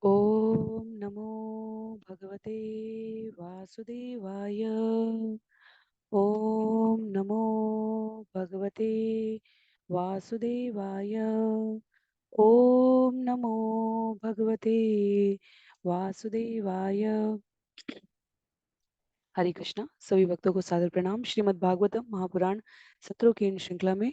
ओम नमो भगवते वासुदेवाय। ओम नमो भगवते वासुदेवाय। ओम नमो भगवते वासुदेवाय। हरे कृष्णा। सभी भक्तों को सादर प्रणाम। श्रीमद् भागवतम महापुराण सत्रों की इन श्रृंखला में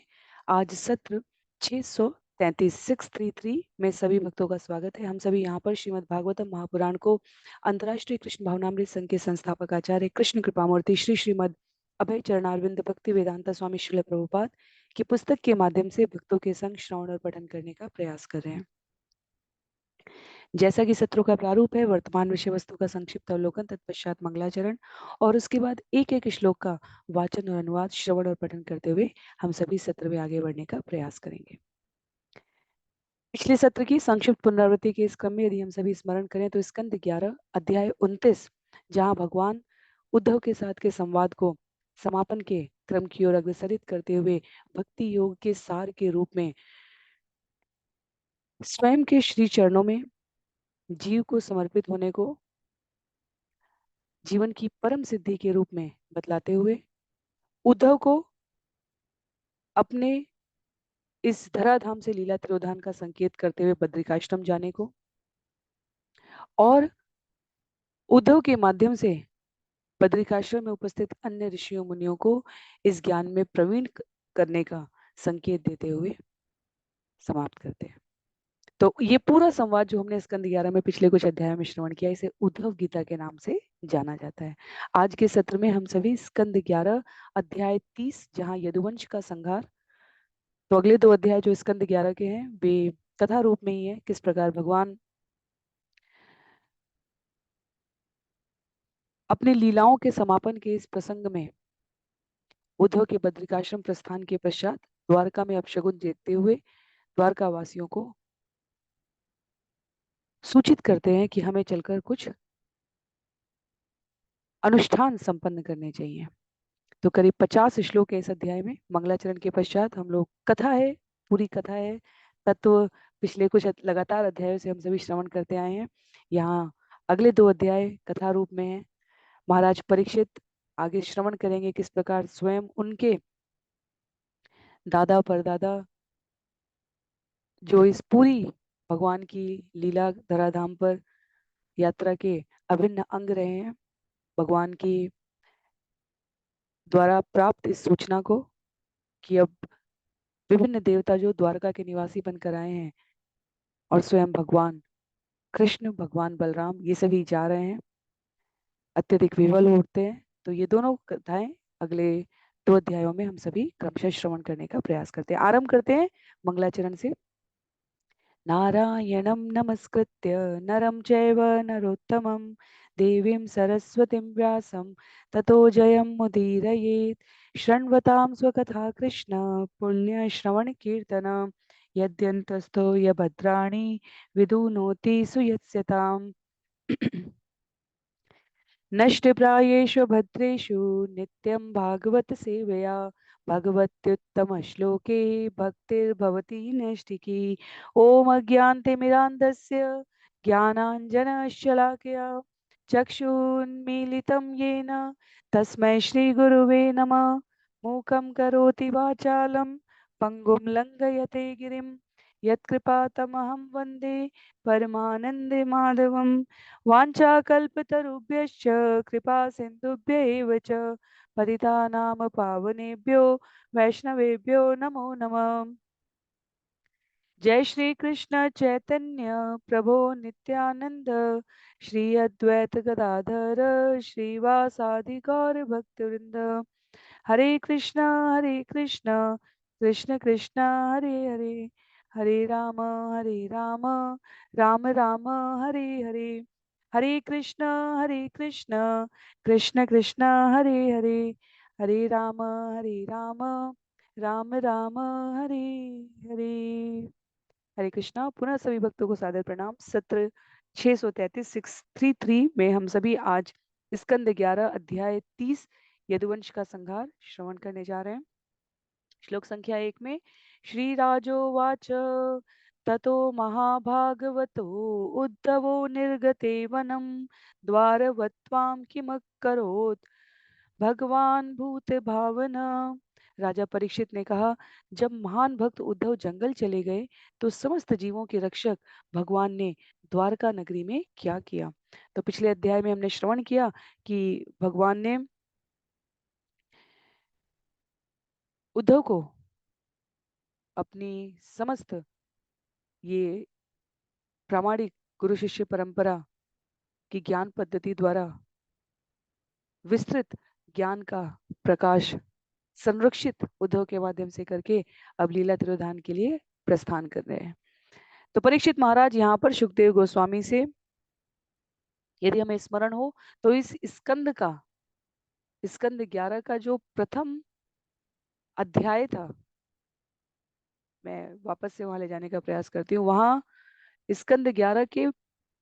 आज सत्र 633 633 में सभी भक्तों का स्वागत है। हम सभी यहाँ पर श्रीमद् भागवतम महापुराण को अंतर्राष्ट्रीय कृष्ण भावनामृत संघ के संस्थापक आचार्य कृष्ण कृपामूर्ति श्री श्रीमद् अभय चरणारविंद भक्ति वेदांता स्वामी श्रील प्रभुपाद की पुस्तक के माध्यम से भक्तों के संग श्रवण और पठन करने का प्रयास कर रहे हैं। जैसा कि सत्रों का प्रारूप है, वर्तमान विषय वस्तु का संक्षिप्त अवलोकन, तत्पश्चात मंगलाचरण और उसके बाद एक एक श्लोक का वाचन और अनुवाद, श्रवण और पठन करते हुए हम सभी सत्र में आगे बढ़ने का प्रयास करेंगे। पिछले सत्र की संक्षिप्त पुनरावृत्ति के इस क्रम में यदि हम सभी स्मरण करें तो स्कंद 11 अध्याय 29, जहाँ भगवान उद्धव के साथ के संवाद को समापन के क्रम की ओर अग्रसरित करते हुए भक्ति योग के सार के रूप में स्वयं के श्री चरणों में जीव को समर्पित होने को जीवन की परम सिद्धि के रूप में बतलाते हुए उद्धव को अपने इस धराधाम से लीला तिरोधान का संकेत करते हुए बद्रिकाश्रम जाने को और उद्धव के माध्यम से बद्रिकाश्रम में उपस्थित अन्य ऋषियों मुनियों को इस ज्ञान में प्रवीण करने का संकेत देते हुए समाप्त करते हैं। तो ये पूरा संवाद जो हमने स्कंद 11 में पिछले कुछ अध्यायों में श्रवण किया, इसे उद्धव गीता के नाम से जाना जाता है। आज के सत्र में हम सभी स्कंद 11 अध्याय 30, जहाँ यदुवंश का संहार, तो अगले दो अध्याय जो स्कंद 11 के हैं वे कथा रूप में ही है। किस प्रकार भगवान अपने लीलाओं के समापन के इस प्रसंग में उद्धव के बद्रिकाश्रम प्रस्थान के पश्चात द्वारका में अपशगुन देखते हुए द्वारका वासियों को सूचित करते हैं कि हमें चलकर कुछ अनुष्ठान संपन्न करने चाहिए। तो करीब 50 श्लोक है इस अध्याय में। मंगलाचरण के पश्चात हम लोग कथा है, पूरी कथा है, तत्व पिछले कुछ लगातार अध्यायों से हम सभी श्रवण करते आए हैं। यहाँ अगले दो अध्याय कथा रूप में है। महाराज परीक्षित आगे श्रवण करेंगे किस प्रकार स्वयं उनके दादा परदादा जो इस पूरी भगवान की लीला धराधाम पर यात्रा के अभिन्न अंग रहे हैं, भगवान की द्वारा प्राप्त इस सूचना को कि अब विभिन्न देवता जो द्वारका के निवासी बनकर आए हैं और स्वयं भगवान कृष्ण, भगवान बलराम, ये सभी जा रहे हैं, अत्यधिक विह्वल उठते हैं। तो ये दोनों कथाएं अगले दो अध्यायों में हम सभी क्रमशः श्रवण करने का प्रयास करते हैं। आरंभ करते हैं मंगलाचरण से। नारायणं नमस्कृत्य नरं चैव नरोत्तमं देवीं सरस्वतीं व्यासं ततो जयमुदीरयेत्। शृण्वतां स्वकथा कृष्ण पुण्यश्रवणकीर्तन यद्यन्तस्थो यभद्राणि विदुनोति सुयत्स्यताम्। नष्टप्रायेषु भद्रेषु नित्यं भागवत सेवया भगवत्युत्तमश्लोके भक्तिर्भवति नैष्टिकी। ॐ अज्ञानतिमिरान्धस्य ज्ञानाञ्जनशलाकया चक्षुन्मीलितं येन तस्मै श्रीगुरुवे नमः। मूकं करोति वाचालं पङ्गुं लङ्घयते गिरिं यत्कृपातमहं वन्दे परमानन्दे माधवम्। वाञ्छाकल्पतरुभ्यश्च कृपा सिन्धुभ्य एव च पतितानां पावनेभ्यो वैष्णवेभ्यो नमो नमः। जय श्री कृष्ण चैतन्य प्रभो नित्यानंद श्री अद्वैत गदाधर श्रीवासादि गौर भक्तवृंद। हरे कृष्णा कृष्ण कृष्ण हरे हरे, हरे राम राम राम हरे हरे, हरे कृष्ण कृष्ण कृष्ण हरे हरे, हरे राम राम राम हरे हरे। हरे कृष्णा। पुनः सभी भक्तों को सादर प्रणाम। सत्र 633 633 में हम सभी आज स्कंद 11 अध्याय 30 यदुवंश का संहार श्रवण करने जा रहे हैं। श्लोक संख्या 1 में श्री राजोवाच ततो महाभागवतो उद्धवो निर्गते वनं द्वारवत्त्वां किमकरोत् भगवान भूत भावना। राजा परीक्षित ने कहा, जब महान भक्त उद्धव जंगल चले गए तो समस्त जीवों के रक्षक भगवान ने द्वारका नगरी में क्या किया। तो पिछले अध्याय में हमने श्रवण किया कि भगवान ने उद्धव को अपनी समस्त ये प्रामाणिक गुरु शिष्य परंपरा की ज्ञान पद्धति द्वारा विस्तृत ज्ञान का प्रकाश संरक्षित उद्धव के माध्यम से करके अब लीला तिरोधान के लिए प्रस्थान कर रहे हैं। तो परीक्षित महाराज यहाँ पर सुखदेव गोस्वामी से, यदि हमें स्मरण हो तो इस स्कंद 11 का जो प्रथम अध्याय था, मैं वापस से वहां ले जाने का प्रयास करती हूँ। वहां स्कंद 11 के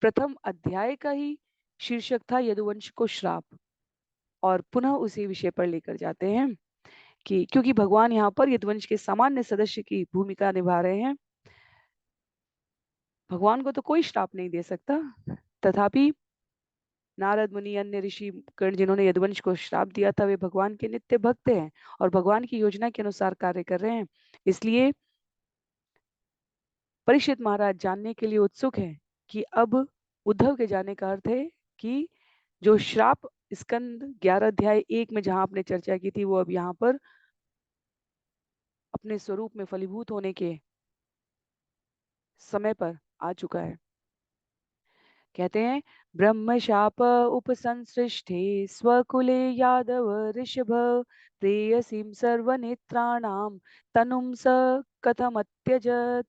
प्रथम अध्याय का ही शीर्षक था यदुवंश को श्राप, और पुनः उसी विषय पर लेकर जाते हैं कि क्योंकि भगवान यहाँ पर यदुवंश के सामान्य सदस्य की भूमिका निभा रहे हैं। भगवान को तो कोई श्राप नहीं दे सकता, तथापि नारद मुनि अन्य ऋषि गण जिन्होंने यदुवंश को श्राप दिया था वे भगवान के नित्य भक्त हैं और भगवान की योजना के अनुसार कार्य कर रहे हैं। इसलिए परीक्षित महाराज जानने के लिए उत्सुक हैं कि अब उद्धव के जाने का अर्थ है कि जो श्राप स्कंद 11 अध्याय 1 में जहां आपने चर्चा की थी वो अब यहाँ पर अपने स्वरूप में फलीभूत होने के समय पर आ चुका है। कहते हैं, ब्रह्म शाप उपसंसृष्टे स्वकुले यादव ऋषभ प्रेयसीम सर्वनेत्राणाम तनुम स कथमत्यजत।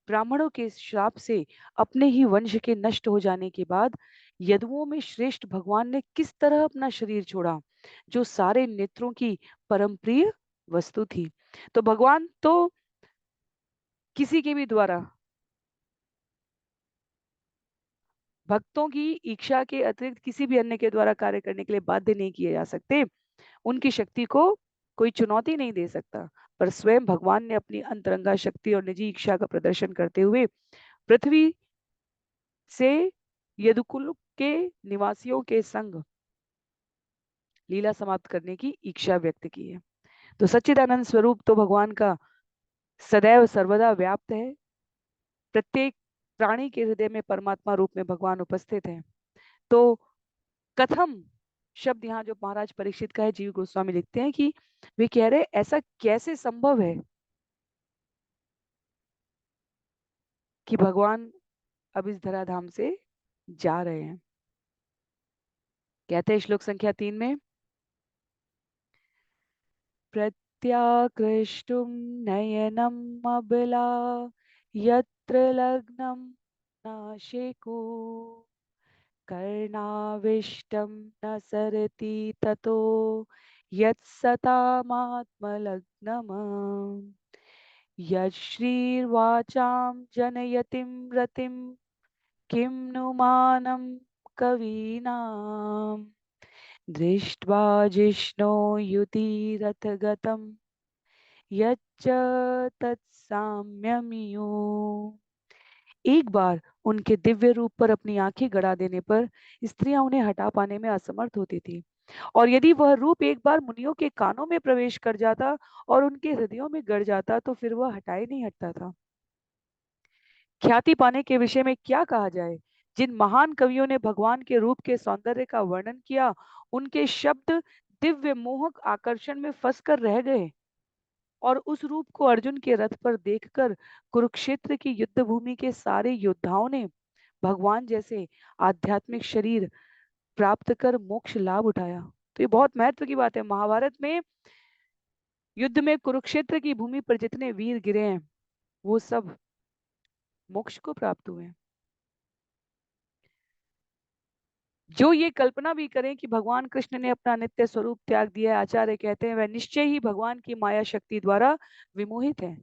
ब्राह्मणों के श्राप से अपने ही वंश के नष्ट हो जाने के बाद यदुओं में श्रेष्ठ भगवान ने किस तरह अपना शरीर छोड़ा जो सारे नेत्रों की परम प्रिय वस्तु थी। तो भगवान तो किसी के भी द्वारा भक्तों की इच्छा के अतिरिक्त किसी भी अन्य के द्वारा कार्य करने के लिए बाध्य नहीं किए जा सकते। उनकी शक्ति को कोई चुनौती नहीं दे सकता, पर स्वयं भगवान ने अपनी अंतरंगा शक्ति और निजी इच्छा का प्रदर्शन करते हुए पृथ्वी से यदुकुल के निवासियों के संग लीला समाप्त करने की इच्छा व्यक्त की है। तो सच्चिदानंद स्वरूप तो भगवान का सदैव सर्वदा व्याप्त है। प्रत्येक प्राणी के हृदय में परमात्मा रूप में भगवान उपस्थित है। तो कथम शब्द यहाँ जो महाराज परीक्षित का है, जीव गोस्वामी लिखते हैं कि वे कह रहे ऐसा कैसे संभव है कि भगवान अब इस धराधाम से जा रहे हैं। कहते हैं श्लोक संख्या 3 में, प्रत्याकृष्टुं नयनम् अबला यत्र लग्नं नाशिको कर्णाविष्टं न सरति ततो यत्सतामात्मलग्नम् यश्रीर्वाचां जनयतिं रतिं किं नु मानं कवीनाम् दृष्ट्वा जिष्णो युतिरथगतं यच्च तत्साम्यमियो। एक बार उनके दिव्य रूप पर अपनी आंखें गड़ा देने पर स्त्रियां उन्हें हटा पाने में असमर्थ होती थी, और यदि वह रूप एक बार मुनियों के कानों में प्रवेश कर जाता और उनके हृदयों में गड़ जाता तो फिर वह हटाए नहीं हटता था। ख्याति पाने के विषय में क्या कहा जाए। जिन महान कवियों ने भगवान के रूप के सौंदर्य का वर्णन किया उनके शब्द दिव्य मोहक आकर्षण में फंसकर रह गए, और उस रूप को अर्जुन के रथ पर देखकर कुरुक्षेत्र की युद्ध भूमि के सारे योद्धाओं ने भगवान जैसे आध्यात्मिक शरीर प्राप्त कर मोक्ष लाभ उठाया। तो ये बहुत महत्व की बात है। महाभारत में युद्ध में कुरुक्षेत्र की भूमि पर जितने वीर गिरे हैं वो सब मोक्ष को प्राप्त हुए हैं। जो ये कल्पना भी करें कि भगवान कृष्ण ने अपना नित्य स्वरूप त्याग दिया है, आचार्य कहते हैं वह निश्चय ही भगवान की माया शक्ति द्वारा विमोहित है।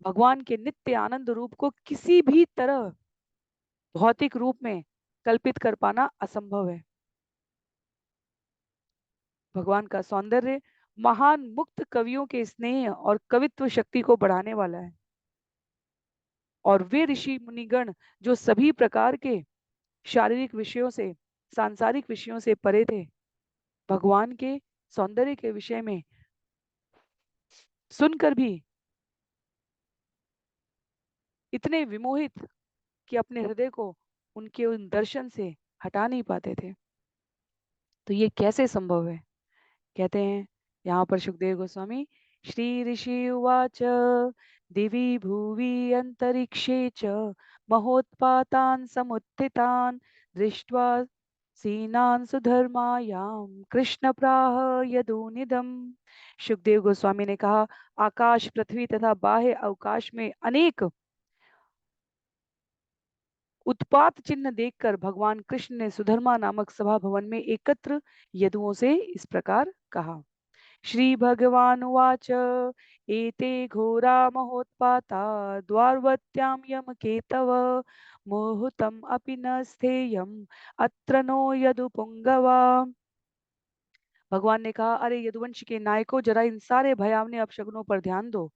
भगवान के नित्य आनंद रूप को किसी भी तरह भौतिक रूप में कल्पित कर पाना असंभव है। भगवान का सौंदर्य महान मुक्त कवियों के स्नेह और कवित्व शक्ति को बढ़ाने वाला है। और वे ऋषि मुनिगण जो सभी प्रकार के शारीरिक विषयों से, सांसारिक विषयों से परे थे, भगवान के सौंदर्य के विषय में सुनकर भी इतने विमोहित कि अपने हृदय को उनके उन दर्शन से हटा नहीं पाते थे। तो ये कैसे संभव है? कहते हैं यहाँ पर सुखदेव गोस्वामी, श्री ऋषि उवाच दिवि भुवि अंतरिक्षे च महोत्पातान् समुत्थितान् दृष्ट्वा सीनान् सुधर्मायां कृष्ण प्राह यदुनिदम्। सुखदेव गोस्वामी ने कहा, आकाश, पृथ्वी तथा बाह्य अवकाश में अनेक उत्पात चिन्ह देखकर भगवान कृष्ण ने सुधर्मा नामक सभा भवन में एकत्र यदुओं से इस प्रकार कहा। श्री भगवान उवाच एते घोरा महोत्पाता द्वारवत्यां यम केतव मुहूर्तम अपि न स्थेयम अत्र नो यदुपुंगवा। भगवान ने कहा, अरे यदुवंश के नायकों, जरा इन सारे भयावने अपशगुनों पर ध्यान दो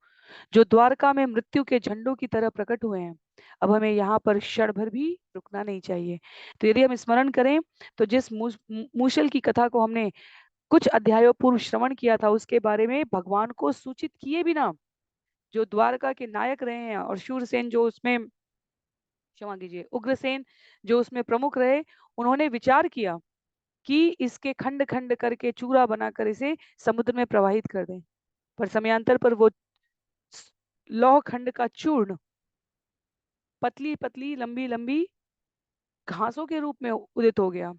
जो द्वारका में मृत्यु के झंडों की तरह प्रकट हुए हैं। अब हमें यहाँ पर क्षण भर भी रुकना नहीं चाहिए। तो यदि हम स्मरण करें तो जिस मूषल की कथा को हमने कुछ अध्यायों पूर्व श्रवण किया था, उसके बारे में भगवान को सूचित किए बिना जो द्वारका के नायक रहे हैं और शूरसेन जो उसमें, क्षमा कीजिए, उग्रसेन जो उसमें प्रमुख रहे, उन्होंने विचार किया कि इसके खंड खंड करके चूरा बनाकर इसे समुद्र में प्रवाहित कर दें। पर समयांतर पर वो लौह खंड का चूर्ण पतली पतली लंबी लंबी घासों के रूप में उदित हो गया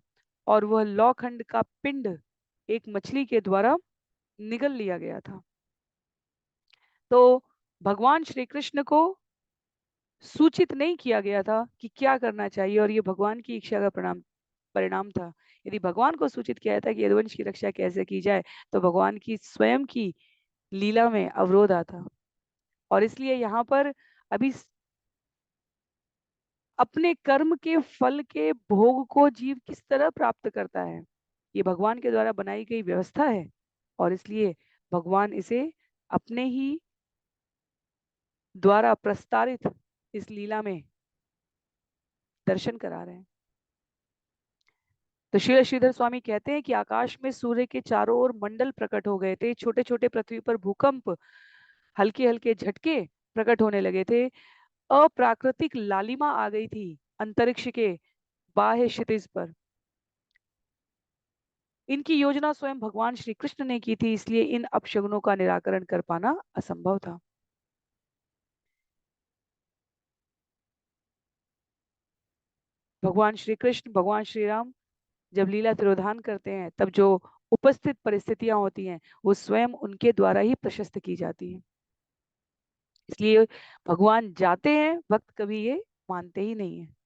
और वह लौह खंड का पिंड एक मछली के द्वारा निगल लिया गया था। तो भगवान श्री कृष्ण को सूचित नहीं किया गया था कि क्या करना चाहिए और ये भगवान की इच्छा का परिणाम था। यदि भगवान को सूचित किया था कि यदुवंश की रक्षा कैसे की जाए, तो भगवान की स्वयं की लीला में अवरोध आता। और इसलिए यहाँ पर अभी अपने कर्म के फल के भोग को जीव किस तरह प्राप्त करता है, ये भगवान के द्वारा बनाई गई व्यवस्था है। और इसलिए भगवान इसे अपने ही द्वारा प्रस्तारित इस लीला में दर्शन करा रहे हैं। तो श्री श्रीधर स्वामी कहते हैं कि आकाश में सूर्य के चारों ओर मंडल प्रकट हो गए थे, छोटे छोटे पृथ्वी पर भूकंप, हल्के हल्के झटके प्रकट होने लगे थे, अप्राकृतिक लालिमा आ गई थी अंतरिक्ष के बाह्य क्षितिज पर। इनकी योजना स्वयं भगवान श्री कृष्ण ने की थी, इसलिए इन अपशगुनों का निराकरण कर पाना असंभव था। भगवान श्री कृष्ण, भगवान श्री राम जब लीला तिरोधान करते हैं, तब जो उपस्थित परिस्थितियां होती हैं वो स्वयं उनके द्वारा ही प्रशस्त की जाती हैं। इसलिए भगवान जाते हैं, भक्त कभी ये मानते ही नहीं है।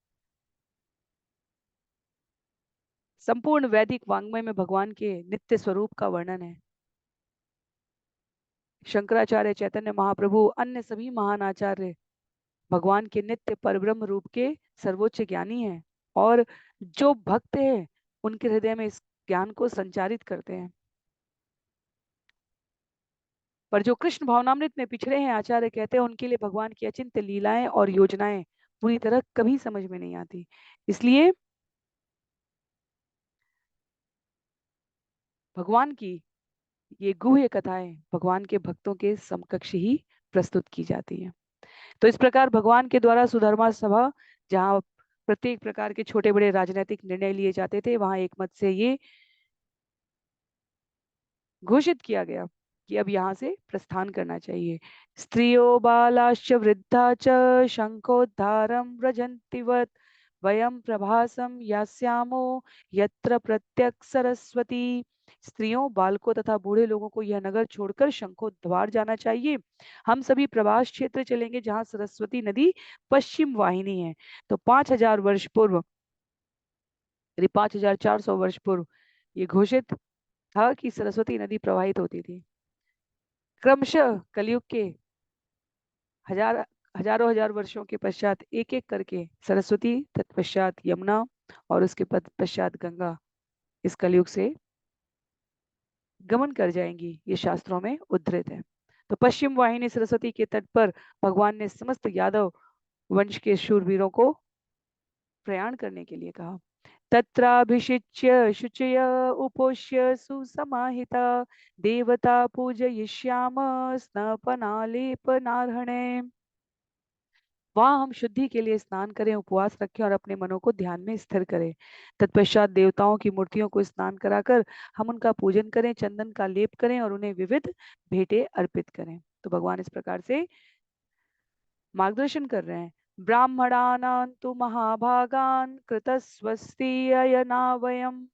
संपूर्ण वैदिक वांग्मय में भगवान के नित्य स्वरूप का वर्णन है। शंकराचार्य, चैतन्य महाप्रभु, अन्य सभी महान आचार्य भगवान के नित्य परब्रह्म रूप के सर्वोच्च ज्ञानी हैं और जो भक्त हैं उनके हृदय में इस ज्ञान को संचारित करते हैं। पर जो कृष्ण भावनामृत में पिछड़े हैं, आचार्य कहते हैं, उनके लिए भगवान की अचिंत्य लीलाएं और योजनाएं पूरी तरह कभी समझ में नहीं आती। इसलिए भगवान की ये गुह्य कथाएं भगवान के भक्तों के समकक्ष ही प्रस्तुत की जाती हैं। तो इस प्रकार भगवान के द्वारा सुधर्मा सभा, जहाँ प्रत्येक प्रकार के छोटे बड़े राजनीतिक निर्णय लिए जाते थे, वहां एक मत से ये घोषित किया गया कि अब यहाँ से प्रस्थान करना चाहिए। स्त्रियो बालाश्च वृद्धा च शंखोद्धारम व्रजन्तिवत वयम प्रभासम यास्यामो यत्र प्रत्यक सरस्वती। स्त्रियों, बालकों तथा बूढ़े लोगों को यह नगर छोड़कर शंखोद्वार जाना चाहिए। हम सभी प्रभास क्षेत्र चलेंगे जहाँ सरस्वती नदी पश्चिम वाहिनी है। तो 5000 वर्ष पूर्व, 5400 वर्ष पूर्व ये घोषित था कि सरस्वती नदी प्रवाहित होती थी। क्रमशः कलयुग के हजार हजारों हजार वर्षों के पश्चात एक एक करके सरस्वती, तत्पश्चात यमुना और उसके पश्चात गंगा इस कलयुग से गमन कर जाएंगी, ये शास्त्रों में उद्धृत है। तो पश्चिम वाहिनी सरस्वती के तट पर भगवान ने समस्त यादव वंश के शूरवीरों को प्रयाण करने के लिए कहा। तत्राभिषिच्य शुचय उपोष्य सुसमाहिता देवता पूजयिष्याम स्नपनालेपनार्हणे। वहां हम शुद्धि के लिए स्नान करें, उपवास रखें और अपने मनों को ध्यान में स्थिर करें। तत्पश्चात देवताओं की मूर्तियों को स्नान कराकर हम उनका पूजन करें, चंदन का लेप करें और उन्हें विविध भेंटें अर्पित करें। तो भगवान इस प्रकार से मार्गदर्शन कर रहे हैं। ब्राह्मणानां तु महाभागान कृतस्वस्ति अयनावयम्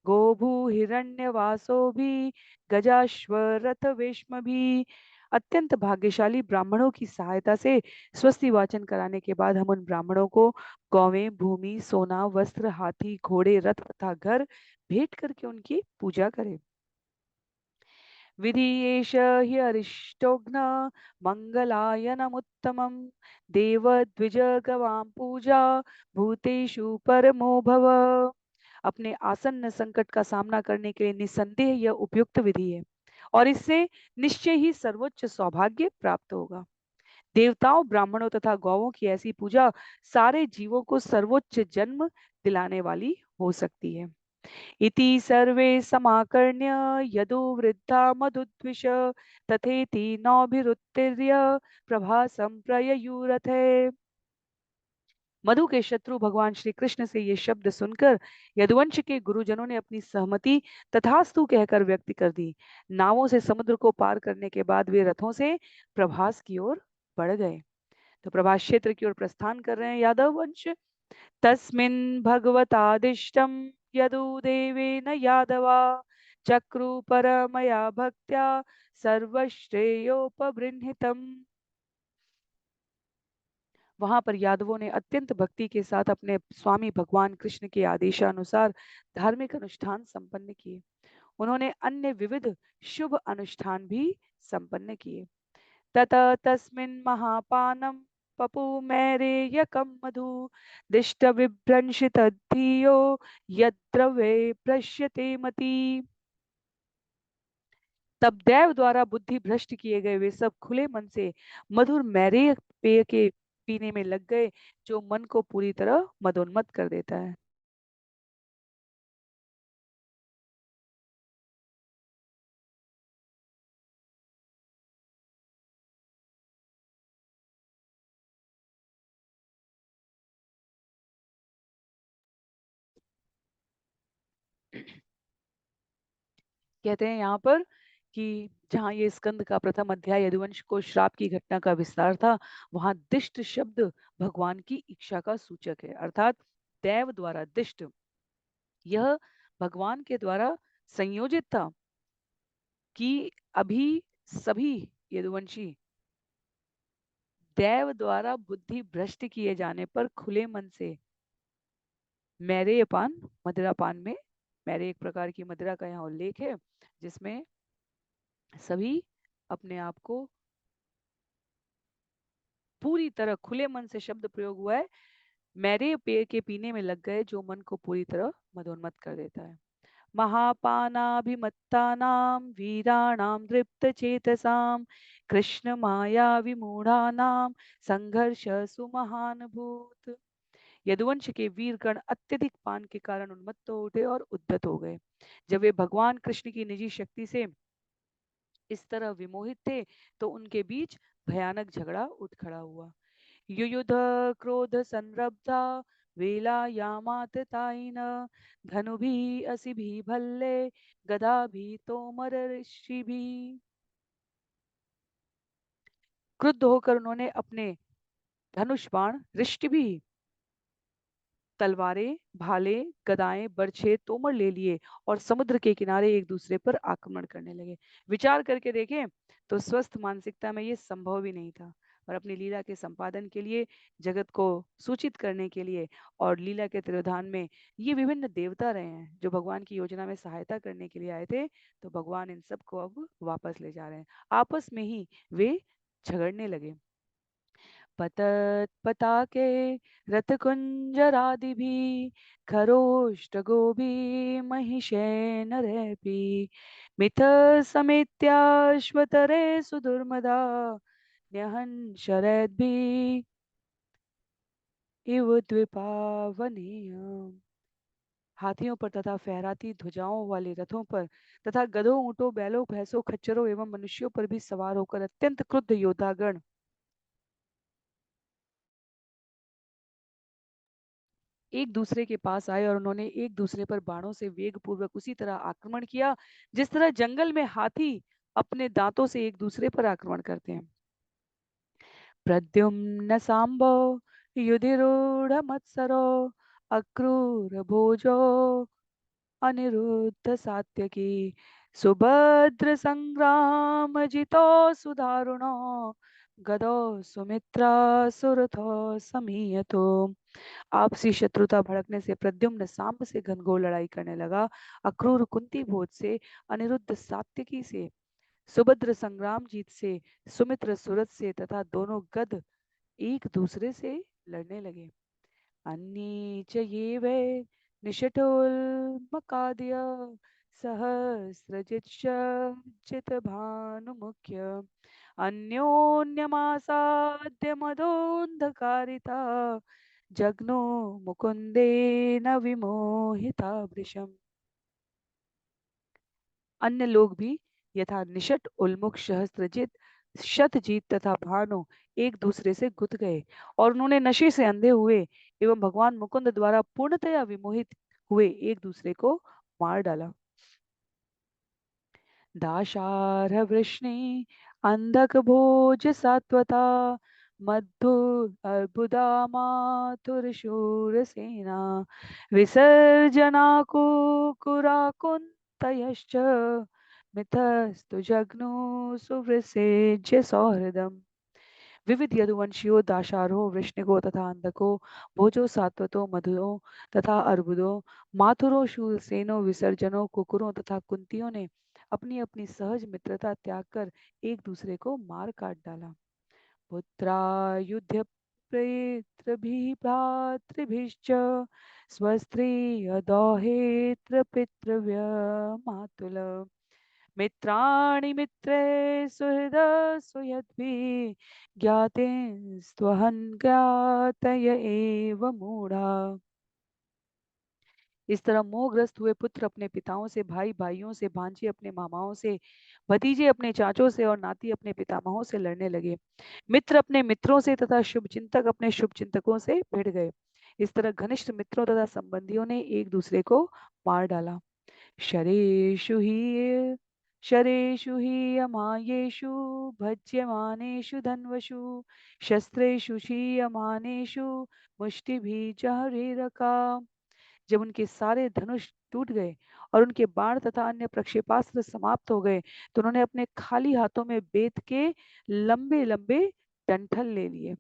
गोभू हिरण्यवासो भी गजाश्व रथ वेश्म भी। अत्यंत भाग्यशाली ब्राह्मणों की सहायता से स्वस्ति वाचन कराने के बाद हम उन ब्राह्मणों को गौवें, भूमि, सोना, वस्त्र, हाथी, घोड़े, रथ तथा घर भेंट करके उनकी पूजा करें। विधि एष हि अरिष्टोघ्न मंगलायनमुत्तमं देव द्विज गवां पूजा भूतेषु परमो भव। अपने आसन्न संकट का सामना करने के लिए निसंदेह यह उपयुक्त विधि है और इससे निश्चय ही सर्वोच्च सौभाग्य प्राप्त होगा। देवताओं, ब्राह्मणों तथा गौओं की ऐसी पूजा सारे जीवों को सर्वोच्च जन्म दिलाने वाली हो सकती है। इति सर्वे समाकर्ण्य यदु वृद्धा मधुद्विष तथेति नौभिरुत्तीर्य प्रभासं प्रययुरथे। मधु के शत्रु भगवान श्री कृष्ण से ये शब्द सुनकर यदुवंश के गुरुजनों ने अपनी सहमति तथास्तु कहकर व्यक्त कर दी। नावों से समुद्र को पार करने के बाद वे रथों से प्रभास की ओर बढ़ गए। तो प्रभास क्षेत्र की ओर प्रस्थान कर रहे हैं यादव वंश। तस्मिन् भगवतादिष्टं यदुदेवेन यादवा चक्रु परमया भक्त्या सर्वश्रेयोपबृंहितम्। वहां पर यादवों ने अत्यंत भक्ति के साथ अपने स्वामी भगवान कृष्ण के आदेशानुसार धार्मिक अनुष्ठान संपन्न किए। उन्होंने अन्य विविध शुभ अनुष्ठान भी संपन्न किए। ततः तस्मिन् महापानं पपुमेरेयकं मधु दिष्टविभ्रंशितधियो यद्रवे पृश्यते मति। तब देव द्वारा बुद्धि भ्रष्ट किए गए वे सब खुले मन से मधुर मैरेय पेय के पीने में लग गए जो मन को पूरी तरह मदोन्मत्त कर देता है। कहते हैं यहाँ पर कि जहाँ ये स्कंद का प्रथम अध्याय यदुवंश को श्राप की घटना का विस्तार था, वहां दिष्ट शब्द भगवान की इच्छा का सूचक है, अर्थात देव द्वारा दिष्ट यह भगवान के द्वारा संयोजित था कि अभी सभी यदुवंशी देव द्वारा बुद्धि भ्रष्ट किए जाने पर खुले मन से मैरेयपान, मदिरापान में मैरे एक प्रकार की मदिरा का यहाँ उल्लेख है जिसमें सभी अपने आप को पूरी तरह खुले मन से शब्द प्रयोग हुआ है, मैरे पेय के पीने में लग गए जो मन को पूरी तरह मदोन्मत्त कर देता है। महापानाभिमत्तानां वीराणां दृप्तचेतसां कृष्ण माया विमूढ़ानां संघर्ष सुमहान भूत। यदुवंश के वीर गण अत्यधिक पान के कारण उन्मत्त हो उठे और उद्धत हो गए। जब वे भगवान कृष्ण की निजी शक्ति से इस तरह विमोहित थे तो उनके बीच भयानक झगड़ा उठ खड़ा हुआ। युयुध क्रोध संरब्धा वेला यामात ताइन धनु भी असि भी भल्ले गदा भी तोमर ऋषि भी। क्रुद्ध होकर उन्होंने अपने धनुष बाण रिष्ट भी तलवारें, भाले, गदाएं, बर्छे, तोमर ले लिए और समुद्र के किनारे एक दूसरे पर आक्रमण करने लगे। विचार करके देखें तो स्वस्थ मानसिकता में ये संभव भी नहीं था, और अपनी लीला के संपादन के लिए, जगत को सूचित करने के लिए और लीला के तिरोधान में ये विभिन्न देवता रहे हैं जो भगवान की योजना में सहायता करने के लिए आए थे, तो भगवान इन सबको अब वापस ले जा रहे हैं। आपस में ही वे झगड़ने लगे। पतत पताके रथकुञ्जरादिभिः खरोष्टगोभिः महिषेणरैः मिथः समेत्याश्वतरे सुदुर्मदा न्यहन् शरद्भिः। इव द्विपावनेय। हाथियों पर तथा फहराती ध्वजाओं वाले रथों पर तथा गधों, ऊंटों, बैलों, भैंसों, खच्चरों एवं मनुष्यों पर भी सवार होकर अत्यंत क्रुद्ध योद्धागण एक दूसरे के पास आए और उन्होंने एक दूसरे पर बाणों से वेग पूर्वक उसी तरह आक्रमण किया जिस तरह जंगल में हाथी अपने दांतों से एक दूसरे पर आक्रमण करते हैं। प्रद्युम्न सांबो युधिरूढ़ मत्सरो अक्रूर भोजो अनिरुद्ध सात्यकी सुभद्र संग्राम जितो सुधारुणो गदो सुमित्रा सुरथो समीयतो। आपसी शत्रुता भड़कने से प्रद्युम्न सांब से घनघोर लड़ाई करने लगा, अक्रूर कुंती भोज से, अनिरुद्ध सात्यकी से, सुभद्र संग्राम जीत से, सुमित्र सूरत से तथा दोनों गद एक दूसरे से लड़ने लगे। अन्ये च ये वै निषटोल्मकादय सहस्रजित भानुमुख्य अन्योन्यमासाद्य मदोन्धकारिता जग्नो मुकुंदेन विमोहिता वृषम्। अन्य लोग भी यथा निषट, उन्मुख, सहस्त्रजित, शतजीत तथा भानु एक दूसरे से गुथ गए और उन्होंने नशे से अंधे हुए एवं भगवान मुकुंद द्वारा पूर्णतया विमोहित हुए एक दूसरे को मार डाला। दाशार्ह वृष्णि अंधक भोज सात्वता मद्धु अर्बुदा माथुर शूर सेना विसर्जना कुकुराकुंतयश्च मिथस्तु जग्नु सुवृसेज्य सौहृदम्। विविध यदुवंशियों, दाशारों, वृष्णिकों तथा अंधकों, भोजो, सात्वतों, मधुओं तथा अर्बुदों, माथुरों, शूरसेनों, विसर्जनों, कुकुरों तथा कुंतियों ने अपनी अपनी सहज मित्रता त्याग कर एक दूसरे को मार काट डाला। पुत्रायुध्य प्रेतृभिः भ्रातृभिश्च स्वस्त्रिय दोहेत्र पितृव्यमातुल मित्राणि मित्रे सुहृद सुयद्भिः ज्ञातिस्त्वहन् ज्ञातय एव मूढ़ा। इस तरह मोहग्रस्त हुए पुत्र अपने पिताओं से, भाई भाइयों से, भांजे अपने मामाओं से, भतीजे अपने चाचों से और नाती अपने पितामहों से लड़ने लगे। मित्र अपने मित्रों से तथा शुभ चिंतक अपने शुभ चिंतकों से भिड़ गए। इस तरह घनिष्ठ मित्रों तथा संबंधियों ने एक दूसरे को मार डाला। शरेषु हि शरेषु हि अमायेषु भज्यमानेषु धन्वषु शस्त्रेषु क्षीयमानेषु मुष्टिभिः जहरीरका। जब उनके सारे धनुष टूट गए और उनके बाण तथा अन्य प्रक्षेपास्त्र समाप्त हो गए तो उन्होंने अपने खाली हाथों में बेत के लंबे लंबे डंठल ले लिए।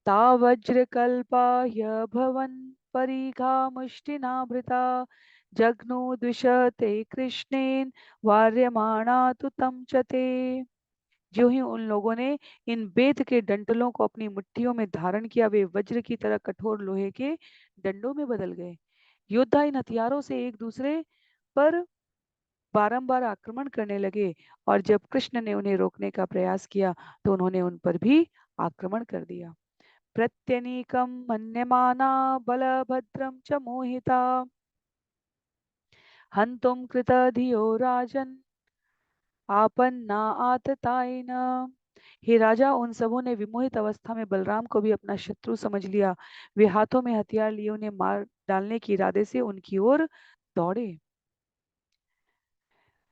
तावज्रकल्पाह्य भवन परिघा मुष्टिनाभृता जघ्नु द्विषते कृष्णेन वार्यमाणा तु तम चते। जो ही उन लोगों ने इन बेत के डंटलों को अपनी मुट्ठियों में धारण किया वे वज्र की तरह कठोर लोहे के डंडों में बदल गए। योद्धा इन हथियारों से एक दूसरे पर बारंबार आक्रमण करने लगे और जब कृष्ण ने उन्हें रोकने का प्रयास किया तो उन्होंने उन पर भी आक्रमण कर दिया। प्रत्यनीकम मन्यमाना बलभद्रम च मोहिता हंतुम कृत धियो राजन आपन्ना आततायिन। हे राजा, उन सबों ने विमोहित अवस्था में बलराम को भी अपना शत्रु समझ लिया। वे हाथों में हथियार लिए उन्हें मार डालने के इरादे से उनकी ओर दौड़े।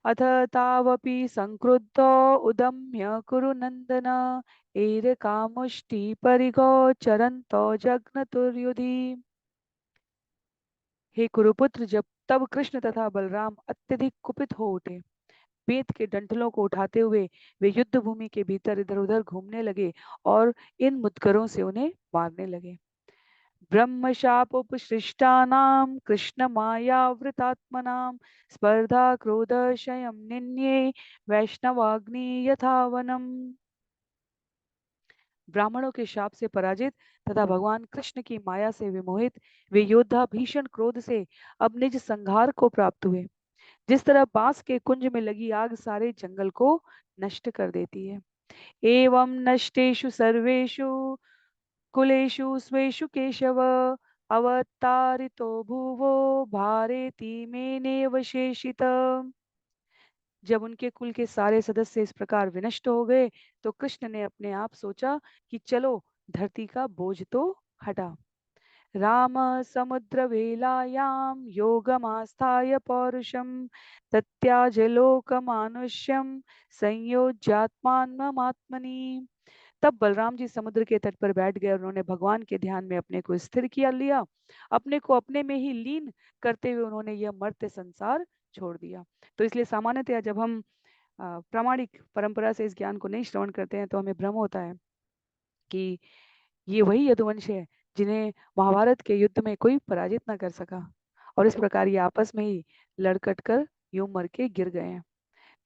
अथ तावपि संक्रुद्धो उदम्य कुरुनंदन एरकामुष्टि परिगो चरन्तो जघ्नतुर्युधि। हे कुरुपुत्र, जब तब कृष्ण तथा बलराम अत्यधिक कुपित हो उठे। बेत के डंठलों को उठाते हुए वे युद्ध भूमि के भीतर इधर उधर घूमने लगे और इन मुद्गरों से उन्हें मारने लगे। ब्रह्म शापोपसृष्टानां कृष्ण मायावृतात्मनां स्पर्धा क्रोध क्षयं निन्ये वैष्णवाग्नि यथावनम। ब्राह्मणों के शाप से पराजित तथा भगवान कृष्ण की माया से विमोहित वे योद्धा भीषण क्रोध से अब निज संहार को प्राप्त हुए। जिस तरह बांस के कुंज में लगी आग सारे जंगल को नष्ट कर देती है, एवं नष्टेषु सर्वेषु कुलेषु स्वेषु केशव अवतारितो भुवो भारेति मेनेव शेषित। जब उनके कुल के सारे सदस्य इस प्रकार विनष्ट हो गए तो कृष्ण ने अपने आप सोचा कि चलो धरती का बोझ तो हटा। राम समुद्र वेलायां योगमास्थाय पौरुषम तत्याज लोकमानुष्यम संयोज्यात्मात्मनि। तब बलराम जी समुद्र के तट पर बैठ गए और उन्होंने भगवान के ध्यान में अपने को स्थिर किया लिया। अपने को अपने में ही लीन करते हुए उन्होंने यह मर्त्य संसार छोड़ दिया। तो इसलिए सामान्यतया जब हम प्रामाणिक परंपरा से इस ज्ञान को नहीं श्रवण करते हैं तो हमें भ्रम होता है कि ये वही यदुवंश है जिन्हें महाभारत के युद्ध में कोई पराजित ना कर सका, और इस प्रकार ये आपस में ही लड़कट कर यूं मर के गिर गए हैं।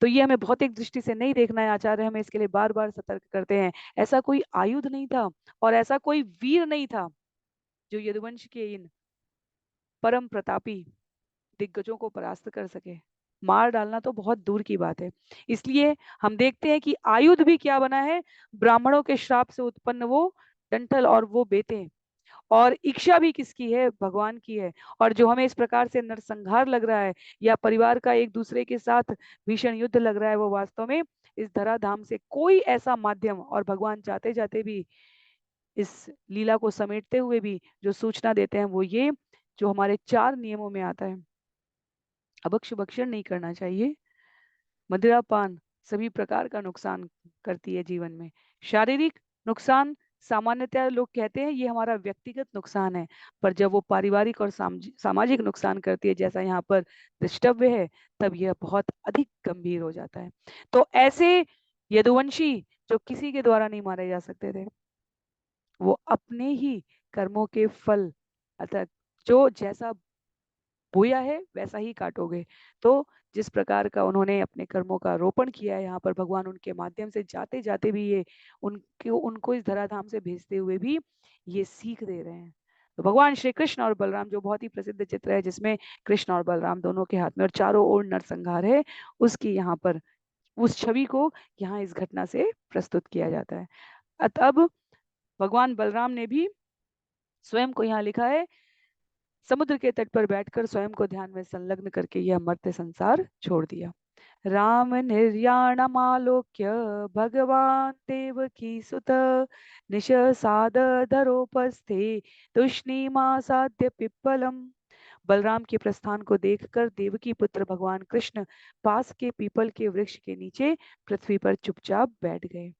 तो ये हमें भौतिक दृष्टि से नहीं देखना है। आचार्य हमें इसके लिए बार बार सतर्क करते हैं। ऐसा कोई आयुध नहीं था और ऐसा कोई वीर नहीं था जो यदुवंश के इन परम प्रतापी दिग्गजों को परास्त कर सके। मार डालना तो बहुत दूर की बात है। इसलिए हम देखते हैं कि आयुध भी क्या बना है, ब्राह्मणों के श्राप से उत्पन्न वो डंठल और वो बेतें, और इच्छा भी किसकी है, भगवान की है। और जो हमें इस प्रकार से नरसंहार लग रहा है या परिवार का एक दूसरे के साथ भीषण युद्ध लग रहा है, वो वास्तव में इस धराधाम से कोई ऐसा माध्यम, और भगवान जाते जाते भी इस लीला को समेटते हुए भी जो सूचना देते हैं वो ये, जो हमारे 4 नियमों में आता है। अभक्ष भक्षण नहीं करना चाहिए, मदिरा पान सभी प्रकार का नुकसान करती है जीवन में। शारीरिक नुकसान सामान्यतः लोग कहते हैं ये हमारा व्यक्तिगत नुकसान है, पर जब वो पारिवारिक और सामाजिक नुकसान करती है जैसा यहाँ पर दृष्टव्य है, तब यह बहुत अधिक गंभीर हो जाता है। तो ऐसे यदुवंशी जो किसी के द्वारा नहीं मारे जा सकते थे, वो अपने ही कर्मों के फल, अतः जो जैसा बोया है वैसा ही काटोगे। तो जिस प्रकार का उन्होंने अपने कर्मों का रोपण किया है, यहाँ पर भगवान उनके माध्यम से जाते जाते भी ये उनको इस धराधाम से भेजते हुए भी ये सीख दे रहे हैं। तो भगवान श्री कृष्ण और बलराम, जो बहुत ही प्रसिद्ध चित्र है जिसमें कृष्ण और बलराम दोनों के हाथ में और चारों ओर नरसंहार है, उसकी यहाँ पर उस छवि को यहाँ इस घटना से प्रस्तुत किया जाता है। अब भगवान बलराम ने भी स्वयं को यहाँ लिखा है, समुद्र के तट पर बैठकर स्वयं को ध्यान में संलग्न करके यह मर्त्य संसार छोड़ दिया। राम निर्याणमालोक्य भगवान देवकी सुत निशसाद धरोपस्थे तुष्णीमासाद्य पिप्पलम। बलराम के प्रस्थान को देखकर देवकी पुत्र भगवान कृष्ण पास के पीपल के वृक्ष के नीचे पृथ्वी पर चुपचाप बैठ गए।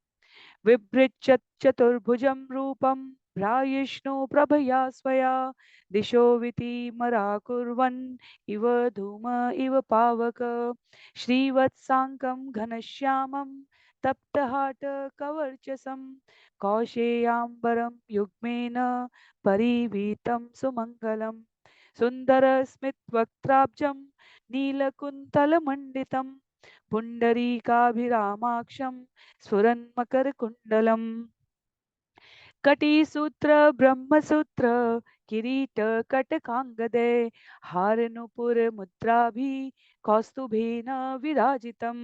बिभ्रच्यत् चतुर्भुजं रूपं भ्रायिष्णु प्रभया स्वया दिशो वितिमराकुर्वन् इव धूम इव पावक श्रीवत्साङ्कं घनश्यामं तप्तहाटकवर्चसं कौशेयाम्बरं युग्मेन परिवीतं सुमङ्गलं सुन्दरस्मितवक्त्राब्जं नीलकुन्तलमण्डितं पुण्डरीकाभिरामाक्षं स्फुरन्मकरकुण्डलम् कटिसूत्र ब्रह्मसूत्र किरीट कटकांगदे हारनुपुर मुद्राभि कौस्तुभेन विराजितं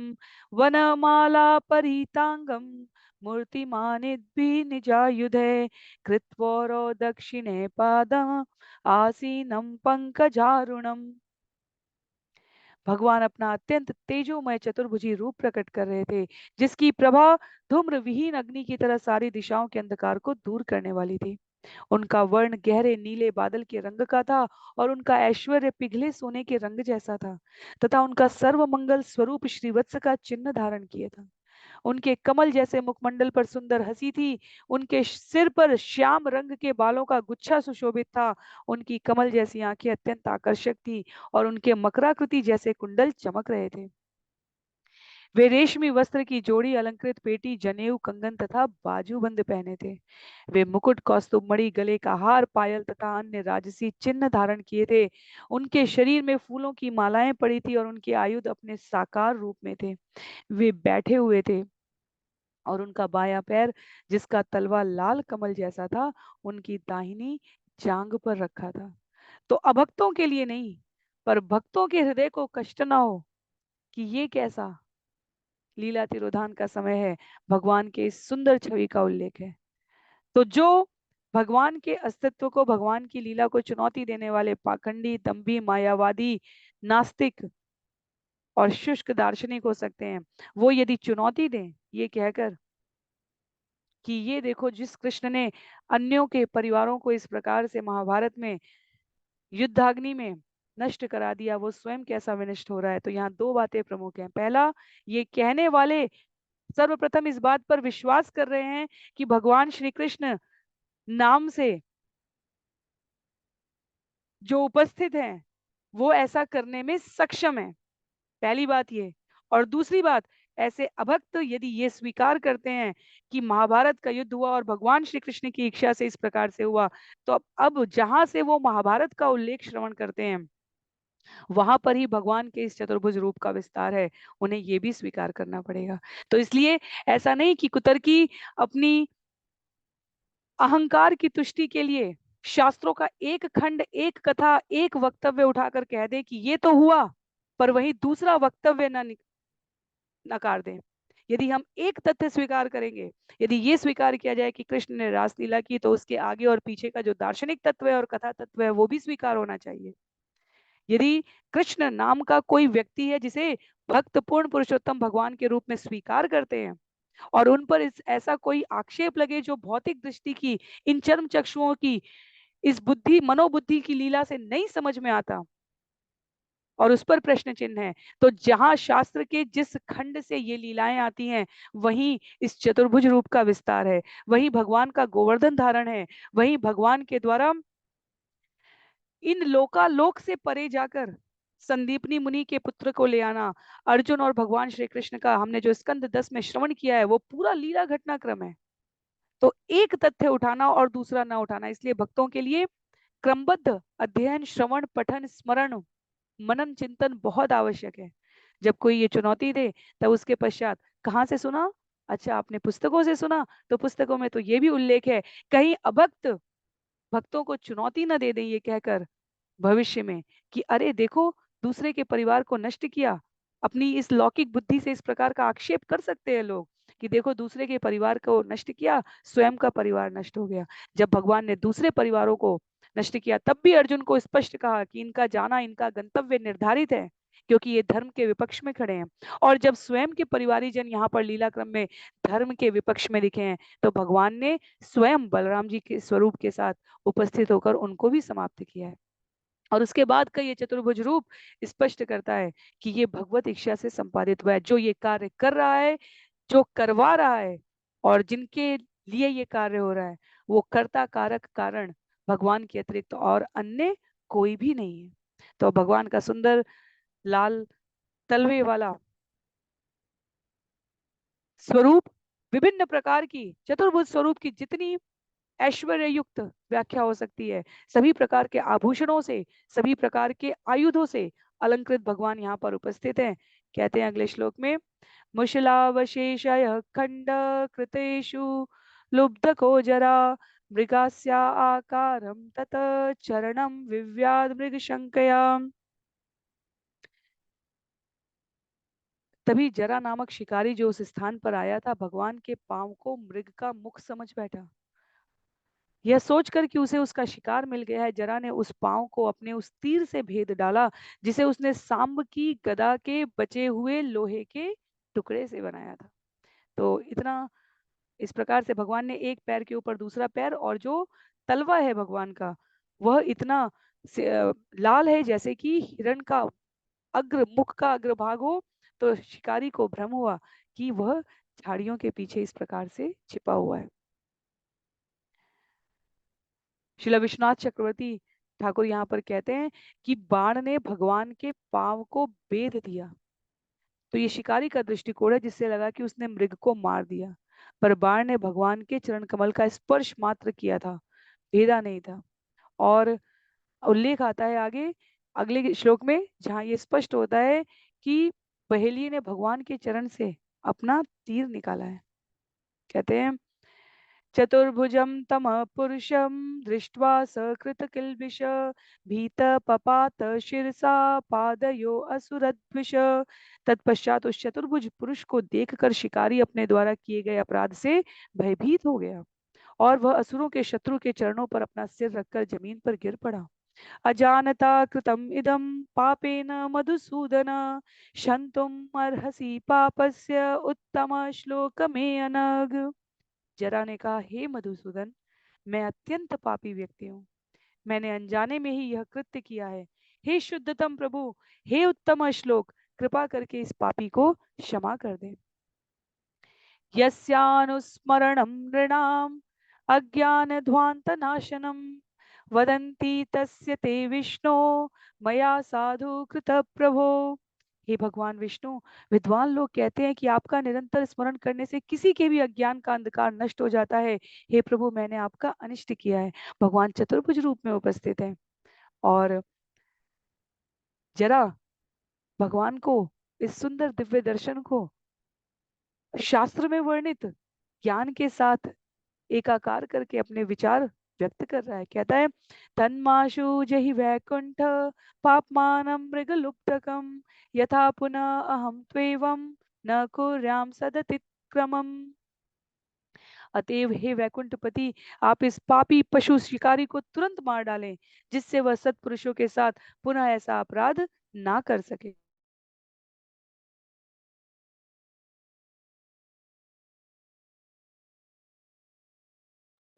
वनमाला परितांगं मूर्तिमानिद्भिः निजायुधे कृत्वोरो दक्षिणे पादम् आसीनं पंकजारुणम्। भगवान अपना अत्यंत तेजोमय चतुर्भुजी रूप प्रकट कर रहे थे, जिसकी प्रभा धूम्र विहीन अग्नि की तरह सारी दिशाओं के अंधकार को दूर करने वाली थी। उनका वर्ण गहरे नीले बादल के रंग का था और उनका ऐश्वर्य पिघले सोने के रंग जैसा था, तथा उनका सर्वमंगल स्वरूप श्रीवत्स का चिन्ह धारण किए था। उनके कमल जैसे मुखमंडल पर सुंदर हंसी थी। उनके सिर पर श्याम रंग के बालों का गुच्छा सुशोभित था। उनकी कमल जैसी आंखें अत्यंत आकर्षक थी और उनके मकराकृति जैसे कुंडल चमक रहे थे। वे रेशमी वस्त्र की जोड़ी, अलंकृत पेटी, जनेऊ, कंगन तथा बाजूबंद पहने थे। वे मुकुट, कौस्तुभ मणि, गले का हार, पायल तथा अन्य राजसी चिन्ह धारण किए थे। उनके शरीर में फूलों की मालाएं पड़ी थी और उनके आयुध अपने साकार रूप में थे। वे बैठे हुए थे और उनका बायां पैर, जिसका तलवा लाल कमल जैसा था, उनकी दाहिनी जांग पर रखा था। तो अभक्तों के लिए नहीं, पर भक्तों के हृदय को कष्ट ना हो कि ये कैसा लीला तिरोधान का समय है, भगवान के इस सुंदर छवि का उल्लेख है। तो जो भगवान के अस्तित्व को, भगवान की लीला को चुनौती देने वाले पाखंडी, दंभी, मायावादी, नास्तिक और शुष्क दार्शनिक हो सकते हैं। वो यदि चुनौती दें ये कहकर कि ये देखो, जिस कृष्ण ने अन्यों के परिवारों को इस प्रकार से महाभारत में युद्धाग्नि में नष्ट करा दिया, वो स्वयं कैसा विनष्ट हो रहा है। तो यहाँ दो बातें प्रमुख हैं। पहला, ये कहने वाले सर्वप्रथम इस बात पर विश्वास कर रहे हैं कि भगवान श्री कृष्ण नाम से जो उपस्थित हैं वो ऐसा करने में सक्षम है। पहली बात ये। और दूसरी बात, ऐसे अभक्त यदि ये स्वीकार करते हैं कि महाभारत का युद्ध हुआ और भगवान श्री कृष्ण की इच्छा से इस प्रकार से हुआ, तो अब जहां से वो महाभारत का उल्लेख श्रवण करते हैं वहां पर ही भगवान के इस चतुर्भुज रूप का विस्तार है। उन्हें ये भी स्वीकार करना पड़ेगा। तो इसलिए ऐसा नहीं कि कुतर्की अपनी अहंकार की तुष्टि के लिए शास्त्रों का एक खंड, एक कथा, एक वक्तव्य उठाकर कह दे कि ये तो हुआ, पर वही दूसरा वक्तव्य नकार दें। यदि हम एक तथ्य स्वीकार करेंगे, यदि ये स्वीकार किया जाए कि कृष्ण ने रासलीला की, तो उसके आगे और पीछे का जो दार्शनिक तत्व है और कथा तत्व है वो भी स्वीकार होना चाहिए। यदि कृष्ण नाम का कोई व्यक्ति है जिसे भक्त पूर्ण पुरुषोत्तम भगवान के रूप में स्वीकार करते हैं और उन पर ऐसा कोई आक्षेप लगे जो भौतिक दृष्टि की, इन चर्म चक्षुओं की, इस बुद्धि मनोबुद्धि की लीला से नहीं समझ में आता और उस पर प्रश्न चिन्ह है, तो जहां शास्त्र के जिस खंड से ये लीलाएं आती हैं वहीं इस चतुर्भुज रूप का विस्तार है, वहीं भगवान का गोवर्धन धारण है, वहीं भगवान के द्वारा इन लोकालोक से परे जाकर संदीपनी मुनि के पुत्र को ले आना, अर्जुन और भगवान श्री कृष्ण का हमने जो स्कंद 10 में श्रवण किया है वो पूरा लीला घटनाक्रम है। तो एक तथ्य उठाना और दूसरा ना उठाना, इसलिए भक्तों के लिए क्रमबद्ध अध्ययन, श्रवण, पठन, स्मरण, मनन, चिंतन बहुत आवश्यक है। जब कोई ये चुनौती दे तब उसके पश्चात कहाँ से सुना, अच्छा आपने पुस्तकों से सुना, तो पुस्तकों में तो ये भी उल्लेख है, कहीं अभक्त भक्तों को चुनौती न दे दें ये कहकर भविष्य में कि अरे देखो, दूसरे के परिवार को नष्ट किया। अपनी इस लौकिक बुद्धि से इस प्रकार का आक्षेप कर सकते हैं लोग कि देखो दूसरे के परिवार को नष्ट किया, स्वयं का परिवार नष्ट हो गया। जब भगवान ने दूसरे परिवारों को नष्ट किया तब भी अर्जुन को स्पष्ट कहा कि इनका जाना, इनका गंतव्य निर्धारित है, क्योंकि ये धर्म के विपक्ष में खड़े हैं। और जब स्वयं के परिवारीजन यहाँ पर लीला क्रम में धर्म के विपक्ष में दिखे हैं, तो भगवान ने स्वयं बलराम जी के स्वरूप के साथ उपस्थित होकर उनको भी समाप्त किया है। और उसके बाद का ये चतुर्भुज रूप स्पष्ट करता है कि ये भगवत इच्छा से संपादित हुआ है। जो ये कार्य कर रहा है, जो करवा रहा है और जिनके लिए ये कार्य हो रहा है, वो कर्ता कारक कारण भगवान के अतिरिक्त और अन्य कोई भी नहीं है। तो भगवान का सुंदर लाल तलवे वाला स्वरूप, विभिन्न प्रकार की चतुर्भुज स्वरूप की जितनी ऐश्वर्य युक्त व्याख्या हो सकती है, सभी प्रकार के आभूषणों से, सभी प्रकार के आयुधों से अलंकृत भगवान यहाँ पर उपस्थित हैं। कहते हैं अगले श्लोक में, मुशलावशेषय खंड कृतेषु लुब्ध को जरा मृगास्या आकारम तत चरणम विव्याद मृग शंकया। तभी जरा नामक शिकारी जो उस स्थान पर आया था, भगवान के पांव को मृग का मुख समझ बैठा। यह सोचकर कि उसे उसका शिकार मिल गया है, जरा ने उस पांव को अपने उस तीर से भेद डाला जिसे उसने सांब की गदा के बचे हुए लोहे के टुकड़े से बनाया था। तो इतना इस प्रकार से भगवान ने एक पैर के ऊपर दूसरा पैर, और जो तलवा है भगवान का वह इतना लाल है जैसे कि हिरण का अग्र मुख का अग्रभाग हो। तो शिकारी को भ्रम हुआ कि वह झाड़ियों के पीछे इस प्रकार से छिपा हुआ है। शिला विश्वनाथ चक्रवर्ती ठाकुर यहाँ पर कहते हैं कि बाण ने भगवान के पांव को बेध दिया। तो ये शिकारी का दृष्टिकोण है जिससे लगा कि उसने मृग को मार दिया, पर बाण ने भगवान के चरण कमल का स्पर्श मात्र किया था, भेदा नहीं था। और उल्लेख आता है आगे अगले श्लोक में जहाँ ये स्पष्ट होता है कि बहेलिये ने भगवान के चरण से अपना तीर निकाला है। कहते हैं, चतुर्भुजं तम पुरुषं दृष्ट्वा सकृत किल्बिष भीत पपात शिरसा पादयो असुरद्विष। तत्पश्चात उस चतुर्भुज पुरुष को देखकर शिकारी अपने द्वारा किए गए अपराध से भयभीत हो गया और वह असुरों के शत्रु के चरणों पर अपना सिर रखकर जमीन पर गिर पड़ा। अजानता कृतम इदम पापेन मधुसूदन, क्षन्तुम अर्हसि पापस्य उत्तम श्लोक में अनग। जरा ने कहा, हे मधुसूदन, मैं अत्यंत पापी व्यक्ति हूँ, मैंने अनजाने में ही यह कृत्य किया है। हे शुद्धतम प्रभु, हे उत्तम श्लोक, कृपा करके इस पापी को क्षमा कर दे। यस्यानुस्मरणं नृणाम् अज्ञानध्वान्तनाशनं वदन्ति तस्य ते विष्णो मया साधु कृत प्रभो। हे भगवान विष्णु, विद्वान लोग कहते हैं कि आपका निरंतर स्मरण करने से किसी के भी अज्ञान का अंधकार नष्ट हो जाता है। हे प्रभु, मैंने आपका अनिष्ट किया है। भगवान चतुर्भुज रूप में उपस्थित है और जरा भगवान को, इस सुंदर दिव्य दर्शन को शास्त्र में वर्णित ज्ञान के साथ एकाकार करके अपने विचार व्यक्त कर रहा है। कहता है, तन्माशु जहि वैकुंठ पापमानं मृगलुप्तकम यथा पुनः अहम त्वेवं न कुर्याम सदतिक्रमम। अतएव हे वैकुंठपति, आप इस पापी पशु शिकारी को तुरंत मार डालें, जिससे वह सत्पुरुषों के साथ पुनः ऐसा अपराध ना कर सके।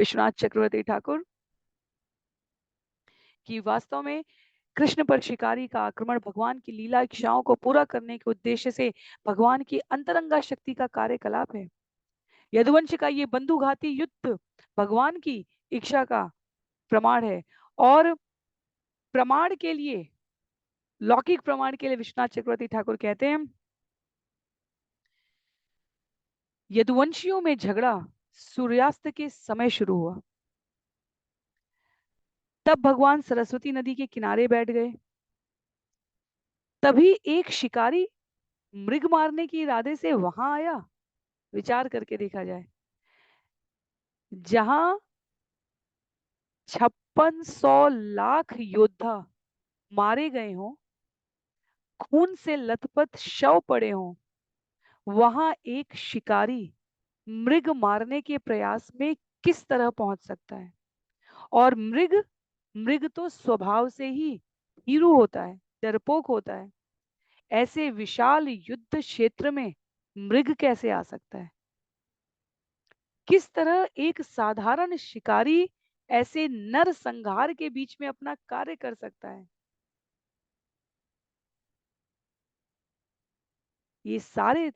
विश्वनाथ चक्रवर्ती ठाकुर की वास्तव में कृष्ण पर शिकारी का आक्रमण भगवान की लीला इच्छाओं को पूरा करने के उद्देश्य से भगवान की अंतरंगा शक्ति का कार्यकलाप है। यदुवंश का ये बंधुघाती युद्ध भगवान की इच्छा का प्रमाण है और प्रमाण के लिए, लौकिक प्रमाण के लिए विश्वनाथ चक्रवर्ती ठाकुर कहते हैं, यदुवंशियों में झगड़ा सूर्यास्त के समय शुरू हुआ। तब भगवान सरस्वती नदी के किनारे बैठ गए। तभी एक शिकारी मृग मारने के इरादे से वहां आया। विचार करके देखा जाए, जहां 5600 लाख योद्धा मारे गए हों, खून से लथपथ शव पड़े हों, वहां एक शिकारी मृग मारने के प्रयास में किस तरह पहुंच सकता है। और मृग मृग तो स्वभाव से ही भीरू होता है, डरपोक होता है। ऐसे विशाल युद्ध क्षेत्र में मृग कैसे आ सकता है? किस तरह एक साधारण शिकारी ऐसे नर संहार के बीच में अपना कार्य कर सकता है? ये सारे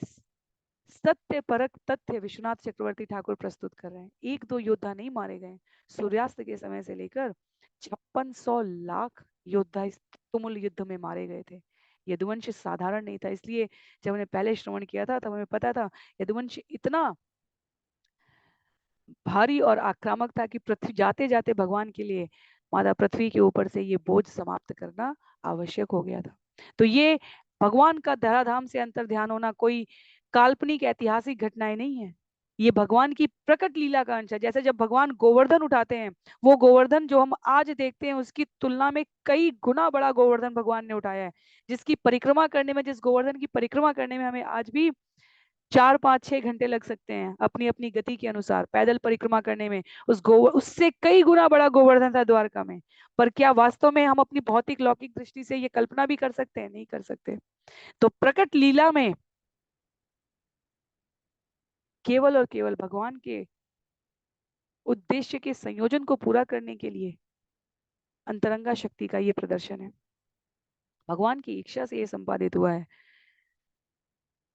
सत्य परक तथ्य विश्वनाथ चक्रवर्ती ठाकुर प्रस्तुत कर रहे हैं। एक दो योद्धा नहीं मारे गए। सूर्यास्त के समय से लेकर 5600 लाख योद्धा इस तुमुल युद्ध में मारे गए थे। यदुवंश साधारण नहीं था। इसलिए जब हमने पहले श्रवण किया था तब हमें पता था यदुवंश इतना भारी और आक्रामक था कि पृथ्वी जाते जाते भगवान के लिए माता पृथ्वी के ऊपर से ये बोझ समाप्त करना आवश्यक हो गया था। तो ये भगवान का धराधाम से अंतर ध्यान होना कोई काल्पनिक ऐतिहासिक घटनाएं नहीं है। ये भगवान की प्रकट लीला का अंश है। जैसे जब भगवान गोवर्धन उठाते हैं, वो गोवर्धन जो हम आज देखते हैं उसकी तुलना में कई गुना बड़ा गोवर्धन भगवान ने उठाया है। जिसकी परिक्रमा करने में, जिस गोवर्धन की परिक्रमा करने में हमें आज भी 4 5 6 घंटे लग सकते हैं अपनी अपनी गति के अनुसार पैदल परिक्रमा करने में। उससे कई गुना बड़ा गोवर्धन था द्वारका में। पर क्या वास्तव में हम अपनी भौतिक लौकिक दृष्टि से ये कल्पना भी कर सकते हैं? नहीं कर सकते। तो प्रकट लीला में केवल और केवल भगवान के उद्देश्य के संयोजन को पूरा करने के लिए अंतरंगा शक्ति का ये प्रदर्शन है। भगवान की इच्छा से ये संपादित हुआ है।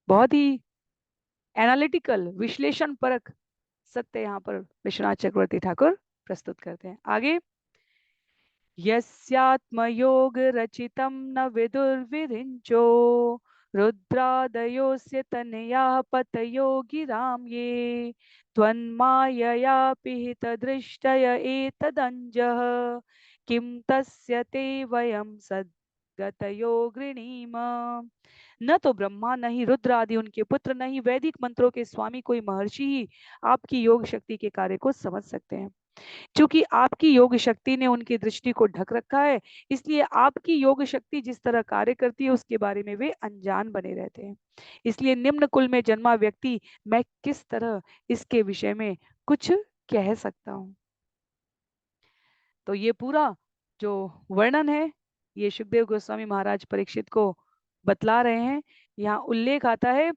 बहुत ही एनालिटिकल, विश्लेषण परक सत्य यहाँ पर विश्वनाथ चक्रवर्ती ठाकुर प्रस्तुत करते हैं। आगे, यस्यात्मयोग रचितं न विदुर्विरिञ्चो रुद्रादयोस्य तनयाः पतयो गिरां ये त्वन्मायया पिहितदृष्टय एतदञ्जः किं तस्य ते वयं सद्गतयो गृणीम। न तो ब्रह्मा, न ही रुद्र आदि उनके पुत्र, न ही वैदिक मंत्रों के स्वामी कोई महर्षि ही आपकी योग शक्ति के कार्य को समझ सकते हैं। क्योंकि आपकी योग शक्ति ने उनकी दृष्टि को ढक रखा है, इसलिए आपकी योग शक्ति जिस तरह कार्य करती है उसके बारे में वे अनजान बने रहते हैं। इसलिए निम्न कुल में जन्मा व्यक्ति मैं किस तरह इसके विषय में कुछ कह सकता हूँ। तो ये पूरा जो वर्णन है ये सुखदेव गोस्वामी महाराज परीक्षित को बतला रहे हैं। यहाँ उल्लेख आता है,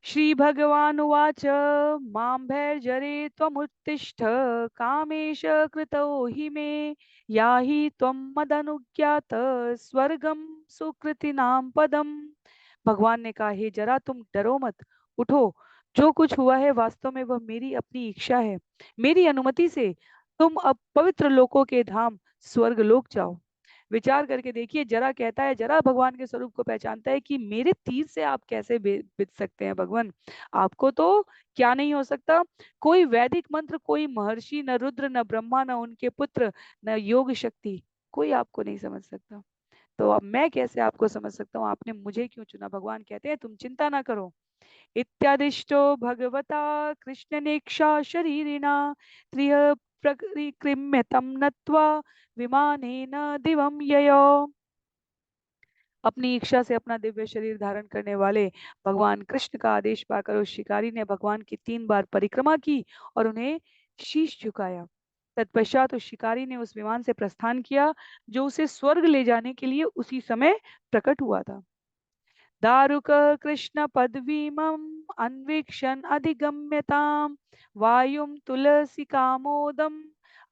श्री भगवान उवाच मां भैर्जरे त्वमुत्तिष्ठ कामेश कृतो हि मे याहि त्वं मदनुज्ञात स्वर्गम सुकृतिनाम पदम। भगवान ने कहा, हे जरा तुम डरो मत, उठो। जो कुछ हुआ है वास्तव में वह मेरी अपनी इच्छा है। मेरी अनुमति से तुम अब पवित्र लोकों के धाम स्वर्ग लोक जाओ। विचार करके देखिए, जरा कहता है, जरा भगवान के स्वरूप को पहचानता है कि मेरे तीर से आप कैसे बित सकते हैं भगवान। आपको तो क्या नहीं हो सकता। कोई वैदिक मंत्र, कोई महर्षि, न रुद्र, न ब्रह्मा, न उनके पुत्र, न योग शक्ति, कोई आपको नहीं समझ सकता। तो अब मैं कैसे आपको समझ सकता हूँ, आपने मुझे क्यों चुना। भगवान कहते हैं तुम चिंता ना करो। इत्यादिष्टो भगवता कृष्णनेक्षा शरीरिणा त्रिय प्रकृतिकृम्य तम नत्वा विमानेन दिवम ययो। अपनी इच्छा से अपना दिव्य शरीर धारण करने वाले भगवान कृष्ण का आदेश पाकर उस शिकारी ने भगवान की 3 बार परिक्रमा की और उन्हें शीश झुकाया। तत्पश्चात उस शिकारी ने उस विमान से प्रस्थान किया जो उसे स्वर्ग ले जाने के लिए उसी समय प्रकट हुआ था। दारुक कृष्ण पदवीमम् अन्वीक्षण अधिगम्यताम वायुम तुलसी कामोदम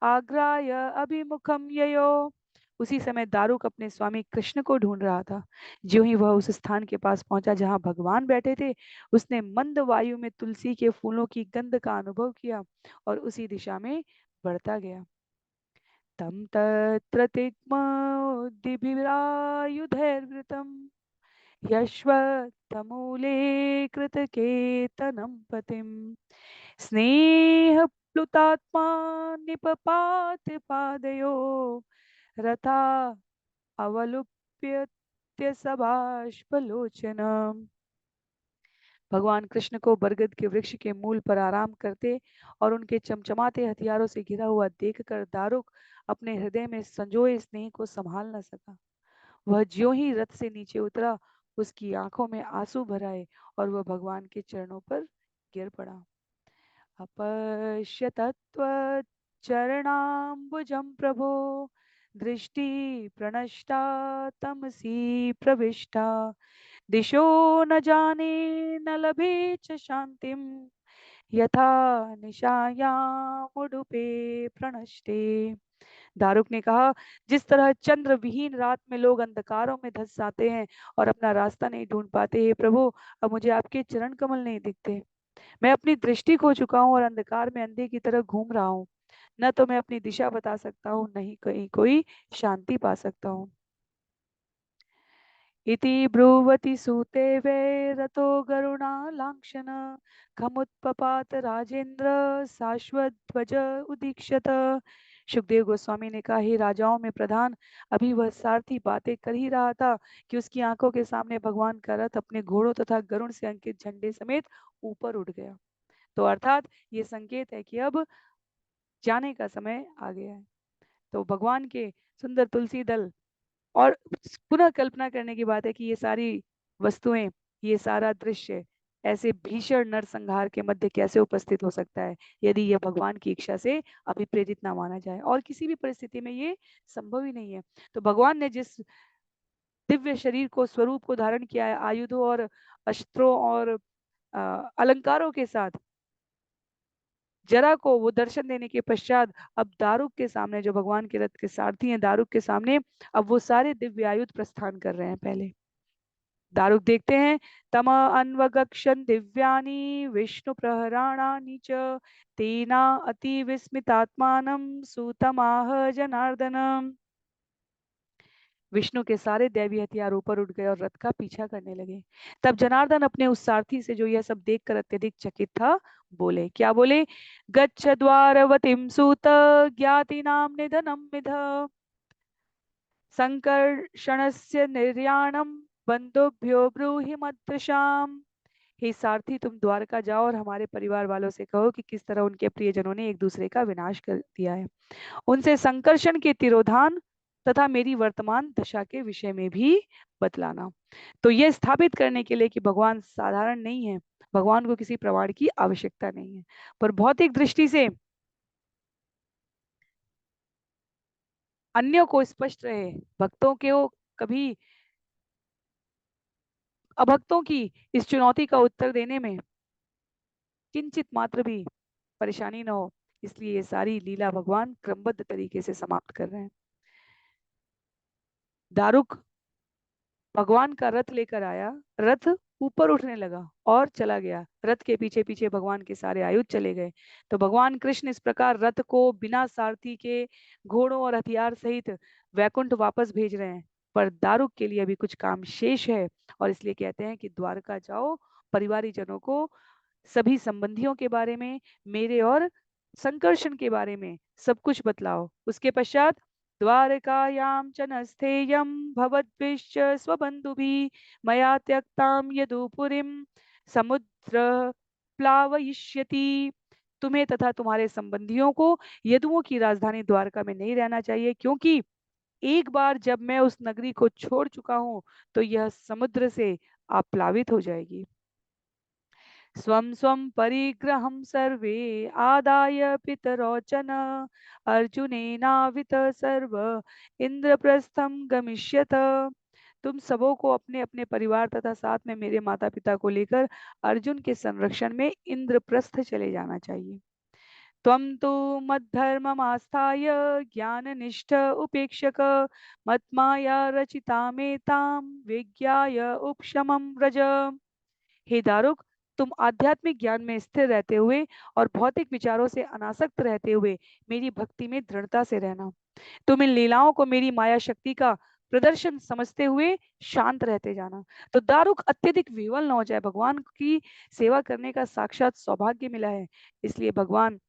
आग्राय अभिमुखम ययो। उसी समय दारुक अपने स्वामी कृष्ण को ढूंढ रहा था। ज्यों ही वह उस स्थान के पास पहुंचा जहां भगवान बैठे थे, उसने मंद वायु में तुलसी के फूलों की गंध का अनुभव किया और उसी दिशा में बढ़ता गया। तम तत्र तिग्मोद्दिभिरायुधैर्वृतम् यश्वत्थमूले कृतकेतनं पतिं स्नेहप्लुतात्मा निपपात पादयो रथा अवलुप्य सबाष्पलोचनम्। भगवान कृष्ण को बरगद के वृक्ष के मूल पर आराम करते और उनके चमचमाते हथियारों से घिरा हुआ देखकर दारुक अपने हृदय में संजोए स्नेह को संभाल न सका। वह ज्यों ही रथ से नीचे उतरा, उसकी आंखों में आंसू भर आए और वह भगवान के चरणों पर गिर पड़ा। अपश्यतत्व चरणाम्बुजं प्रभो दृष्टि प्रणष्टा तमसी प्रविष्टा दिशो न जाने न लभे च शांतिम यथा निशायाम उडुपे प्रणष्टे। दारुक ने कहा, जिस तरह चंद्र विहीन रात में लोग अंधकारों में धंस जाते हैं और अपना रास्ता नहीं ढूंढ पाते, हे प्रभु अब मुझे आपके चरण कमल नहीं दिखते। मैं अपनी दृष्टि खो चुका हूँ और अंधकार में अंधे की तरह घूम रहा हूँ। न तो मैं अपनी दिशा बता सकता हूँ, नहीं कहीं कोई शांति पा सकता हूँ। इति ब्रुवति सूते वै रतो गरुणा लांक्षन खमुत्पपात राजेंद्र शाश्वत ध्वज उदीक्षत। सुखदेव गोस्वामी ने कहा, हे राजाओं में प्रधान, अभी वह सारथी बातें कर ही रहा था कि उसकी आंखों के सामने भगवान का रथ अपने घोड़ों तथा गरुण से अंकित झंडे समेत ऊपर उठ गया। तो अर्थात ये संकेत है कि अब जाने का समय आ गया है। तो भगवान के सुंदर तुलसी दल, और पुनः कल्पना करने की बात है कि ये सारी वस्तुएं, ये सारा दृश्य ऐसे भीषण नरसंहार के मध्य कैसे उपस्थित हो सकता है यदि यह भगवान की इच्छा से अभिप्रेरित ना माना जाए, और किसी भी परिस्थिति में ये संभव ही नहीं है। तो भगवान ने जिस दिव्य शरीर को, स्वरूप को धारण किया है, आयुधों और अस्त्रों और अलंकारों के साथ, जरा को वो दर्शन देने के पश्चात अब दारुक के सामने, जो भगवान के रथ के सारथी हैं, दारुक के सामने अब वो सारे दिव्य आयुध प्रस्थान कर रहे हैं। पहले दारुक देखते हैं, तम अन्वगक्षन दिव्यानि विष्णु प्रहराणानि च तेना अति विस्मितात्मानं सूतमाह जनार्दनम। विष्णु के सारे दैवी हथियार ऊपर उठ गए और रथ का पीछा करने लगे। तब जनार्दन अपने उस सारथी से, जो यह सब देखकर अत्यधिक चकित था, बोले। क्या बोले? गच्छ द्वारवतीं सूत ज्ञाति नाम निधनम मिध संकर्षणस्य निर्याणम बंधुभ्यो ब्रूहि मद्रशाम। हे सारथी, तुम द्वारका जाओ और हमारे परिवार वालों से कहो कि किस तरह उनके प्रियजनों ने एक दूसरे का विनाश कर दिया है। उनसे संकर्षण के तिरोधान तथा मेरी वर्तमान दशा के विषय में भी बतलाना। तो यह स्थापित करने के लिए कि भगवान साधारण नहीं है भगवान को किसी प्रमाण की आवश्यकता नहीं है। पर भौतिक दृष्टि से अन्यों को स्पष्ट रहे, भक्तों के वो कभी अभक्तों की इस चुनौती का उत्तर देने में किंचित मात्र भी परेशानी न हो, इसलिए ये सारी लीला भगवान क्रमबद्ध तरीके से समाप्त कर रहे हैं। दारुक भगवान का रथ लेकर आया, रथ ऊपर उठने लगा और चला गया, रथ के पीछे पीछे भगवान के सारे आयुध चले गए। तो भगवान कृष्ण इस प्रकार रथ को बिना सारथी के घोड़ों और हथियार सहित वैकुंठ वापस भेज रहे हैं। पर दारुक के लिए अभी कुछ काम शेष है, और इसलिए कहते हैं कि द्वारका जाओ, परिवारी जनों को सभी संबंधियों के बारे में, मेरे और संकर्षण के बारे में सब कुछ बतलाओ। उसके पश्चात द्वारकायां च नस्थेयं भवद्भिश्च स्वबन्धुभिः मया त्यक्तां यदुपुरीं समुद्र प्लावयिष्यति। तुम्हें तथा तुम्हारे संबंधियों को यदुओं की राजधानी द्वारका में नहीं रहना चाहिए, क्योंकि एक बार जब मैं उस नगरी को छोड़ चुका हूं तो यह समुद्र से आप्लावित हो जाएगी। स्वं स्वं परिग्रहं सर्वे आदाय पितरोचन अर्जुनेनावित सर्व इंद्रप्रस्थम गमिष्यत। तुम सबों को अपने अपने परिवार तथा साथ में मेरे माता पिता को लेकर अर्जुन के संरक्षण में इंद्रप्रस्थ चले जाना चाहिए। त्वं तु मद्धर्ममास्थाय ज्ञाननिष्ठ उपेक्षक मत्माया रचितामेतां विज्ञाय उपशमं व्रज। हे दारुक, तुम आध्यात्मिक ज्ञान में स्थिर रहते हुए और भौतिक विचारों से अनासक्त रहते हुए मेरी भक्ति में दृढ़ता से रहना। तुम इन लीलाओं को मेरी माया शक्ति का प्रदर्शन समझते हुए शांत रहते जाना। तो दारुक अत्यधिक विवल न हो जाए, भगवान की सेवा करने का साक्षात सौभाग्य मिला है, इसलिए भगवान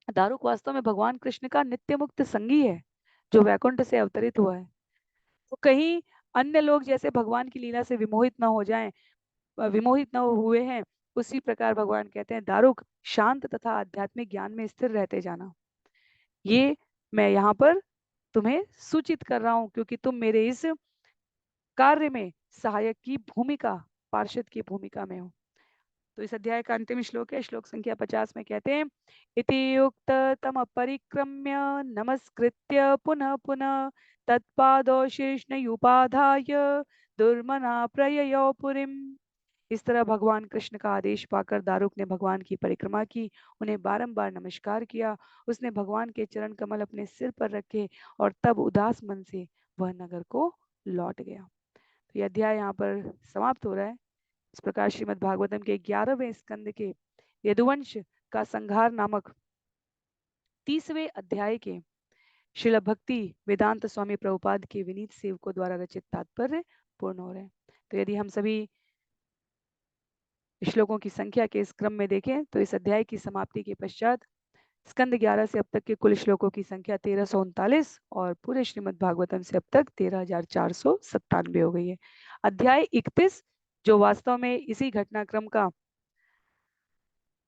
दारुक वास्तव में भगवान कृष्ण का नित्य मुक्त संगी है, जो वैकुंठ से अवतरित हुआ है। तो कहीं अन्य लोग जैसे भगवान की लीला से विमोहित न हो जाएं, विमोहित न हुए हैं, उसी प्रकार भगवान कहते हैं दारुक शांत तथा आध्यात्मिक ज्ञान में स्थिर रहते जाना। ये मैं यहाँ पर तुम्हें सूचित कर रहा हूं, क्योंकि तुम मेरे इस कार्य में सहायक की भूमिका, पार्षद की भूमिका में हो। तो इस अध्याय का अंतिम श्लोक है, श्लोक संख्या 50 में कहते हैं, इति युक्त तम परिक्रम्य नमस्कृत्य पुनः पुनः तत्पादो शीर्ष्णयुपाधाय दुर्मना प्रययो पुरीम। इस तरह भगवान कृष्ण का आदेश पाकर दारुक ने भगवान की परिक्रमा की, उन्हें बारंबार नमस्कार किया। उसने भगवान के चरण कमल अपने सिर पर रखे और तब उदास मन से वह नगर को लौट गया। तो यह अध्याय यहाँ पर समाप्त हो रहा है। इस प्रकार श्रीमद् भागवतम के 11वें स्कंद के यदुवंश का संहार नामक 30वें अध्याय के श्रील भक्ति वेदांत स्वामी प्रभुपाद के विनीत सेवकों द्वारा रचित तात्पर्य पूर्ण हो रहे हैं। तो यदि हम सभी श्लोकों की संख्या के इस क्रम में देखें तो इस अध्याय की समाप्ति के पश्चात स्कंद 11 से अब तक के कुल श्लोकों की संख्या 1339 और पूरे श्रीमद् भागवतम से अब तक 13,497 हो गई है। अध्याय 31 जो वास्तव में इसी घटनाक्रम का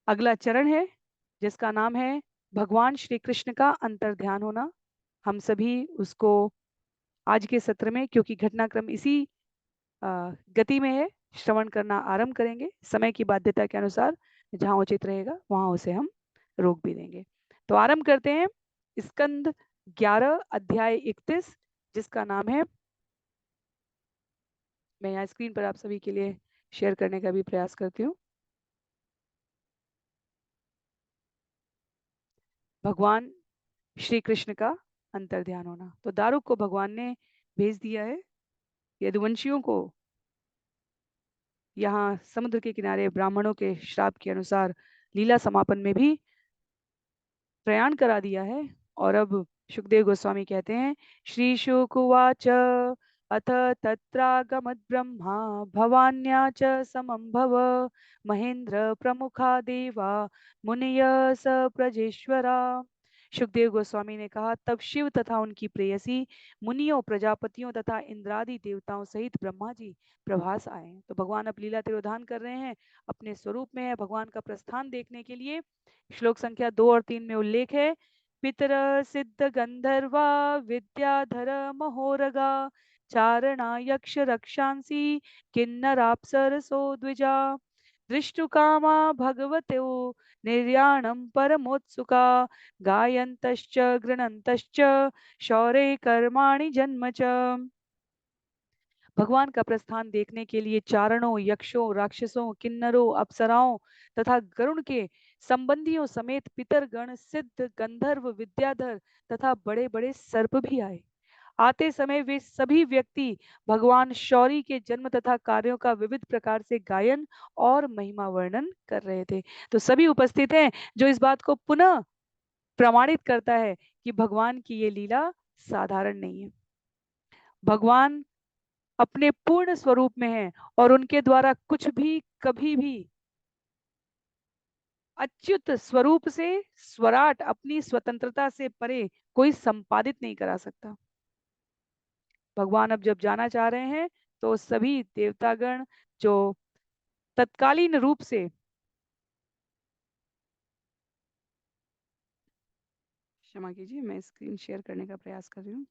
अगला चरण है, जिसका नाम है भगवान श्री कृष्ण का अंतर्ध्यान होना, हम सभी उसको आज के सत्र में, क्योंकि घटनाक्रम इसी गति में है, श्रवण करना आरंभ करेंगे। समय की बाध्यता के अनुसार जहाँ उचित रहेगा वहां उसे हम रोक भी देंगे। तो आरंभ करते हैं स्कंद 11 अध्याय 31, जिसका नाम है, मैं यहाँ स्क्रीन पर आप सभी के लिए शेयर करने का भी प्रयास करती हूँ, भगवान श्री कृष्ण का अंतर्ध्यान होना। तो दारुक को भगवान ने भेज दिया है यदुवंशियों को यहाँ समुद्र के किनारे ब्राह्मणों के श्राप के अनुसार लीला समापन में भी प्रयाण करा दिया है। और अब सुखदेव गोस्वामी कहते हैं, श्री शुकुवाच अथ तत्रागमद् ब्रह्मा भवान्या च समं भव महेंद्र प्रमुखा देवा मुनिय स प्रजेश्वरा। सुखदेव गोस्वामी ने कहा, तब शिव तथा उनकी प्रेयसी मुनियों, प्रजापतियों तथा इंद्रादि देवताओं सहित ब्रह्मा जी प्रभास आए। तो भगवान अब लीला तिरोधान कर रहे हैं, अपने स्वरूप में है। भगवान का प्रस्थान देखने के लिए श्लोक संख्या 2 और 3 में उल्लेख है, पितर सिद्ध गंधर्वा विद्याधर महोरगा चारणा यक्ष रक्षांसी किन्नराप्सरसो द्विजा। दृष्टुकामा भगवतो निर्याणं परमोत्सुका गायन्तश्च गृणन्तश्च शौर्ये कर्माणि जन्म च। भगवान का प्रस्थान देखने के लिए चारणों, यक्षों, राक्षसों, किन्नरों, अप्सराओं तथा गरुण के संबंधियों समेत पितरगण, सिद्ध, गंधर्व, विद्याधर तथा बड़े बड़े सर्प भी आए। आते समय वे सभी व्यक्ति भगवान शौरी के जन्म तथा कार्यों का विविध प्रकार से गायन और महिमा वर्णन कर रहे थे। तो सभी उपस्थित हैं, जो इस बात को पुनः प्रमाणित करता है कि भगवान की ये लीला साधारण नहीं है। भगवान अपने पूर्ण स्वरूप में है और उनके द्वारा कुछ भी कभी भी अच्युत स्वरूप से स्वराट अपनी स्वतंत्रता से परे कोई संपादित नहीं करा सकता। भगवान अब जब जाना चाह रहे हैं तो सभी देवतागण जो तत्कालीन रूप से, क्षमा कीजिए मैं स्क्रीन शेयर करने का प्रयास कर रही हूँ।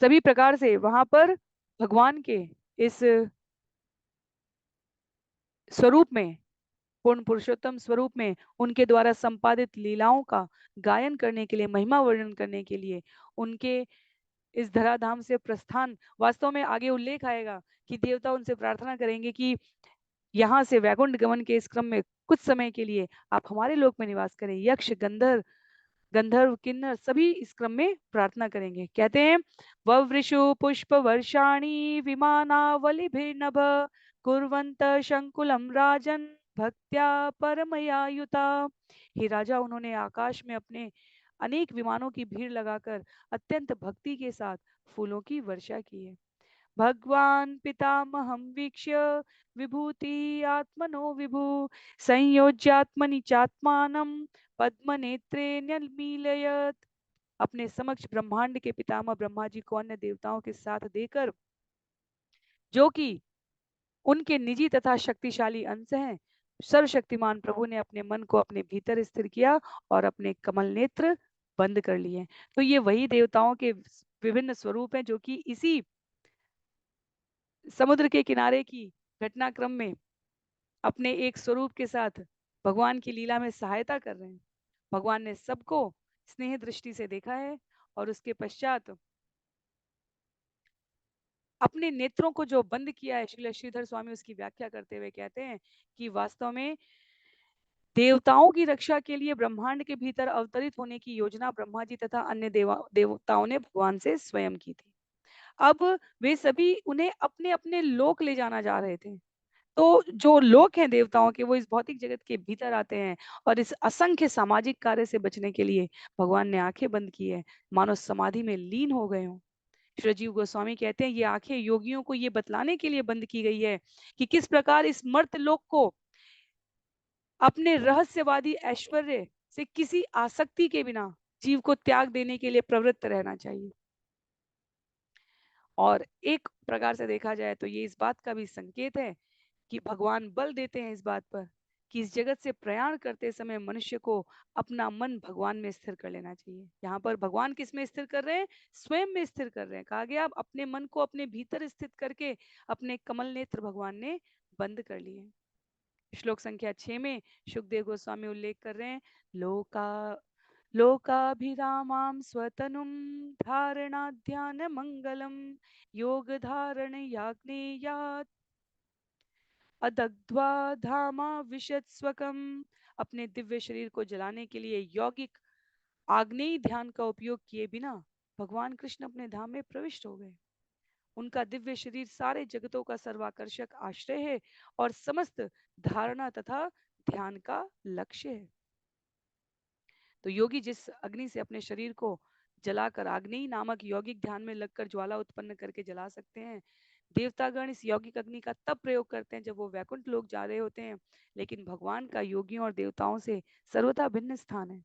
सभी प्रकार से वहां पर भगवान के इस स्वरूप में, पूर्ण पुरुषोत्तम स्वरूप में उनके द्वारा संपादित लीलाओं का गायन करने के लिए, महिमा वर्णन करने के लिए उनके इस धराधाम से प्रस्थान, वास्तव में आगे उल्लेख आएगा कि देवता उनसे प्रार्थना करेंगे कि यहाँ से वैकुंठ गमन के इस क्रम में कुछ समय के लिए आप हमारे लोक में निवास करें। यक्ष, गंधर्व, किन्नर सभी इस क्रम में प्रार्थना करेंगे। कहते हैं ववृषु पुष्प वर्षाणी विमानावलिभिर्नभ कुर्वन्त शंकुलम राजन भक्त्या परमयायुता। हे राजा, उन्होंने आकाश में अपने अनेक विमानों की भीड़ लगाकर अत्यंत भक्ति के साथ फूलों की वर्षा की है। भगवान पितामहं वीक्ष्य विभूति आत्मनो विभु संयोज्यात्मनि चात्मानं पद्मनेत्रे न्यमीलयत्। अपने समक्ष ब्रह्मांड के पितामह ब्रह्मा जी को अन्य देवताओं के साथ देकर, जो कि उनके निजी तथा शक्तिशाली अंश हैं, सर्वशक्तिमान प्रभु ने अपने मन को अपने भीतर स्थिर किया और अपने कमल नेत्र बंद कर लिए। तो ये वही देवताओं के विभिन्न स्वरूप हैं जो कि इसी समुद्र के किनारे की घटनाक्रम में अपने एक स्वरूप के साथ भगवान की लीला में सहायता कर रहे हैं। भगवान ने सबको स्नेह दृष्टि से देखा है और उसके पश्चात अपने नेत्रों को जो बंद किया है, श्रीधर स्वामी उसकी व्याख्या करते हुए कहते हैं कि वास्तव में देवताओं की रक्षा के लिए ब्रह्मांड के भीतर अवतरित होने की योजना ब्रह्मा जी तथा अन्य देवताओं ने भगवान से स्वयं की थी। अब वे सभी उन्हें अपने अपने लोक ले जाना जा रहे थे। तो जो लोक हैं देवताओं के, वो इस भौतिक जगत के भीतर आते हैं और इस असंख्य सामाजिक कार्य से बचने के लिए भगवान ने आंखें बंद की है, मानो समाधि में लीन हो गए हों। श्री जीव गोस्वामी कहते हैं ये आंखें योगियों को ये बतलाने के लिए बंद की गई है कि किस प्रकार इस मर्त लोक को अपने रहस्यवादी ऐश्वर्य से किसी आसक्ति के बिना जीव को त्याग देने के लिए प्रवृत्त रहना चाहिए। और एक प्रकार से देखा जाए तो ये इस बात का भी संकेत है कि भगवान बल देते हैं इस बात पर कि इस जगत से प्रयाण करते समय मनुष्य को अपना मन भगवान में स्थिर कर लेना चाहिए। यहाँ पर भगवान किस में स्थिर कर रहे हैं? स्वयं में स्थिर कर रहे हैं। कहा गया आप अपने मन को अपने भीतर स्थित करके अपने कमल नेत्र भगवान ने बंद कर लिए। श्लोक संख्या 6 में सुखदेव गोस्वामी उल्लेख कर रहे हैं लोका लोकाभिरामां स्वतनुं धारणा ध्यान मंगलम योग धारण याग्नेयात् अदग्ध्वा धामा विशद स्वकम। अपने दिव्य शरीर को जलाने के लिए यौगिक आग्नेय ध्यान का उपयोग किए बिना भगवान कृष्ण अपने धाम में प्रविष्ट हो गए। उनका दिव्य शरीर सारे जगतों का सर्वाकर्षक आश्रय है और समस्त धारणा तथा ध्यान का लक्ष्य है। तो योगी जिस अग्नि से अपने शरीर को जलाकर आग्नेय नामक यौगिक ध्यान में लगकर ज्वाला उत्पन्न करके जला सकते हैं, देवतागण इस यौगिक अग्नि का तब प्रयोग करते हैं जब वो वैकुंठ लोक जा रहे होते हैं। लेकिन भगवान का योगियों और देवताओं से सर्वथा भिन्न स्थान है।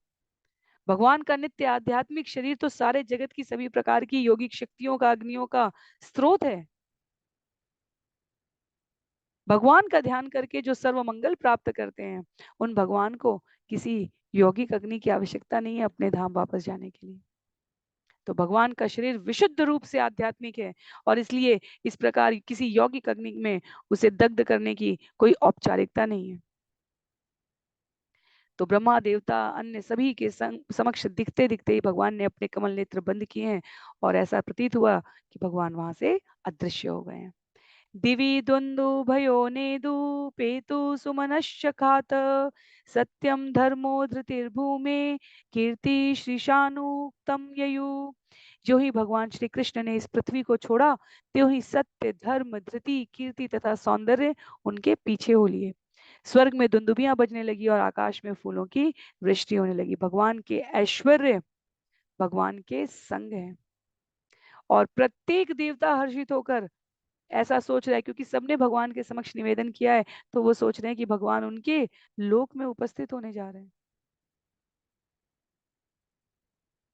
भगवान का नित्य आध्यात्मिक शरीर तो सारे जगत की सभी प्रकार की यौगिक शक्तियों का, अग्नियों का स्रोत है। भगवान का ध्यान करके जो सर्व मंगल प्राप्त करते हैं, उन भगवान को किसी यौगिक अग्नि की आवश्यकता नहीं है अपने धाम वापस जाने के लिए। तो भगवान का शरीर विशुद्ध रूप से आध्यात्मिक है, और इसलिए इस प्रकार किसी यौगिक अग्नि में उसे दग्ध करने की कोई औपचारिकता नहीं है। तो ब्रह्मा देवता अन्य सभी के समक्ष दिखते दिखते ही भगवान ने अपने कमल नेत्र बंद किए हैं, और ऐसा प्रतीत हुआ कि भगवान वहां से अदृश्य हो गए हैं। दिवि द्वन्द्वोभयो नेदु पेतु सुमनश्चखात सत्यम धर्मो धृतिर्भूमे कीर्ति श्रीशानुक्तम ययु। जो ही भगवान श्री कृष्ण ने इस पृथ्वी को छोड़ा, त्यों ही सत्य धर्म धृति कीर्ति तथा सौंदर्य उनके पीछे हो लिए। स्वर्ग में दुंदुबियां बजने लगी और आकाश में फूलों की वृष्टि होने लगी। भगवान के ऐश्वर्य भगवान के संग है, और प्रत्येक देवता हर्षित होकर ऐसा सोच रहा है, क्योंकि सबने भगवान के समक्ष निवेदन किया है, तो वो सोच रहे हैं कि भगवान उनके लोक में उपस्थित होने जा रहे हैं।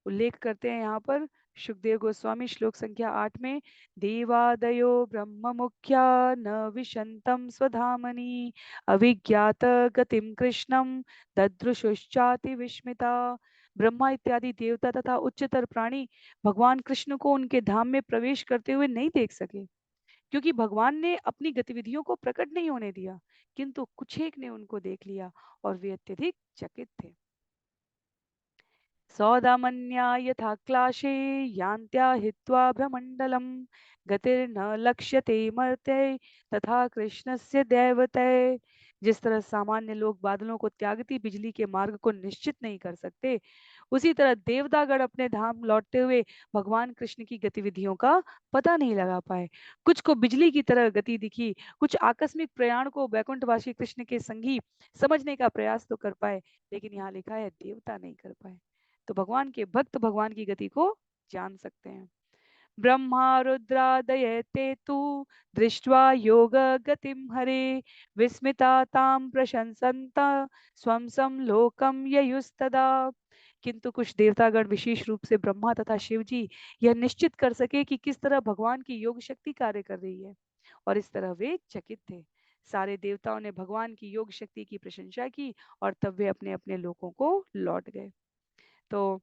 उल्लेख करते हैं यहाँ पर सुखदेव गोस्वामी श्लोक संख्या 8 में, देवादयो ब्रह्म मुख्या न विशंतम स्वधामनि अविज्ञात गतिम कृष्णम ददृशुश्चाति विस्मिता। ब्रह्मा इत्यादि देवता तथा उच्चतर प्राणी भगवान कृष्ण को उनके धाम में प्रवेश करते हुए नहीं देख सके, क्योंकि भगवान ने अपनी गतिविधियों को प्रकट नहीं होने दिया, किंतु कुछ एक ने उनको देख लिया और वे अत्यधिक चकित थे। सौदामन्या यथा क्लाशे यान्त्या हित्वा भ्रमण्डलम् गतिर्न लक्ष्यते मर्त्य तथा कृष्णस्य दैवतय। जिस तरह सामान्य लोग बादलों को त्यागती बिजली के मार्ग को निश्चित नहीं कर सकते, उसी तरह देवतागण अपने धाम लौटते हुए भगवान कृष्ण की गतिविधियों का पता नहीं लगा पाए। कुछ को बिजली की तरह गति दिखी, कुछ आकस्मिक प्रयाण को वैकुंठवासी कृष्ण के संगी समझने का प्रयास तो कर पाए, लेकिन यहाँ लिखा है देवता नहीं कर पाए। तो भगवान के भक्त भगवान की गति को जान सकते हैं। ब्रह्मा रुद्रादय ते तु दृष्ट्वा योग गतिम हरे विस्मिता ताम प्रशंसन्त स्वम सम लोकम ययुस्तदा। किंतु कुछ देवतागण विशेष रूप से ब्रह्मा तथा शिव जी यह निश्चित कर सके कि किस तरह भगवान की योग शक्ति कार्य कर रही है, और इस तरह वे चकित थे। सारे देवताओं ने भगवान की योग शक्ति की प्रशंसा की, और तब वे अपने अपने लोकों को लौट गए। तो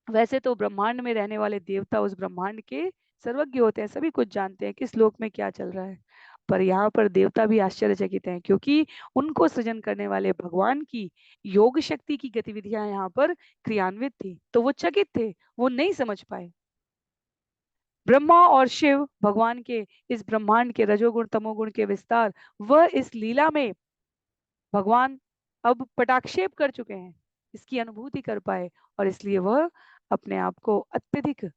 वैसे तो ब्रह्मांड में रहने वाले देवता उस ब्रह्मांड के सर्वज्ञ होते हैं, सभी कुछ जानते हैं किस लोक में क्या चल रहा है। पर यहाँ पर देवता भी आश्चर्यचकित हैं, क्योंकि उनको सृजन करने वाले भगवान की योग शक्ति की गतिविधियां यहाँ पर क्रियान्वित थी, तो वो चकित थे, वो नहीं समझ पाए। ब्रह्मा और शिव भगवान के इस ब्रह्मांड के रजोगुण तमोगुण के विस्तार वह इस लीला में भगवान अब पटाक्षेप कर चुके हैं, इसकी अनुभूति कर पाए, और इसलिए वह अपने आप को अत्यधिक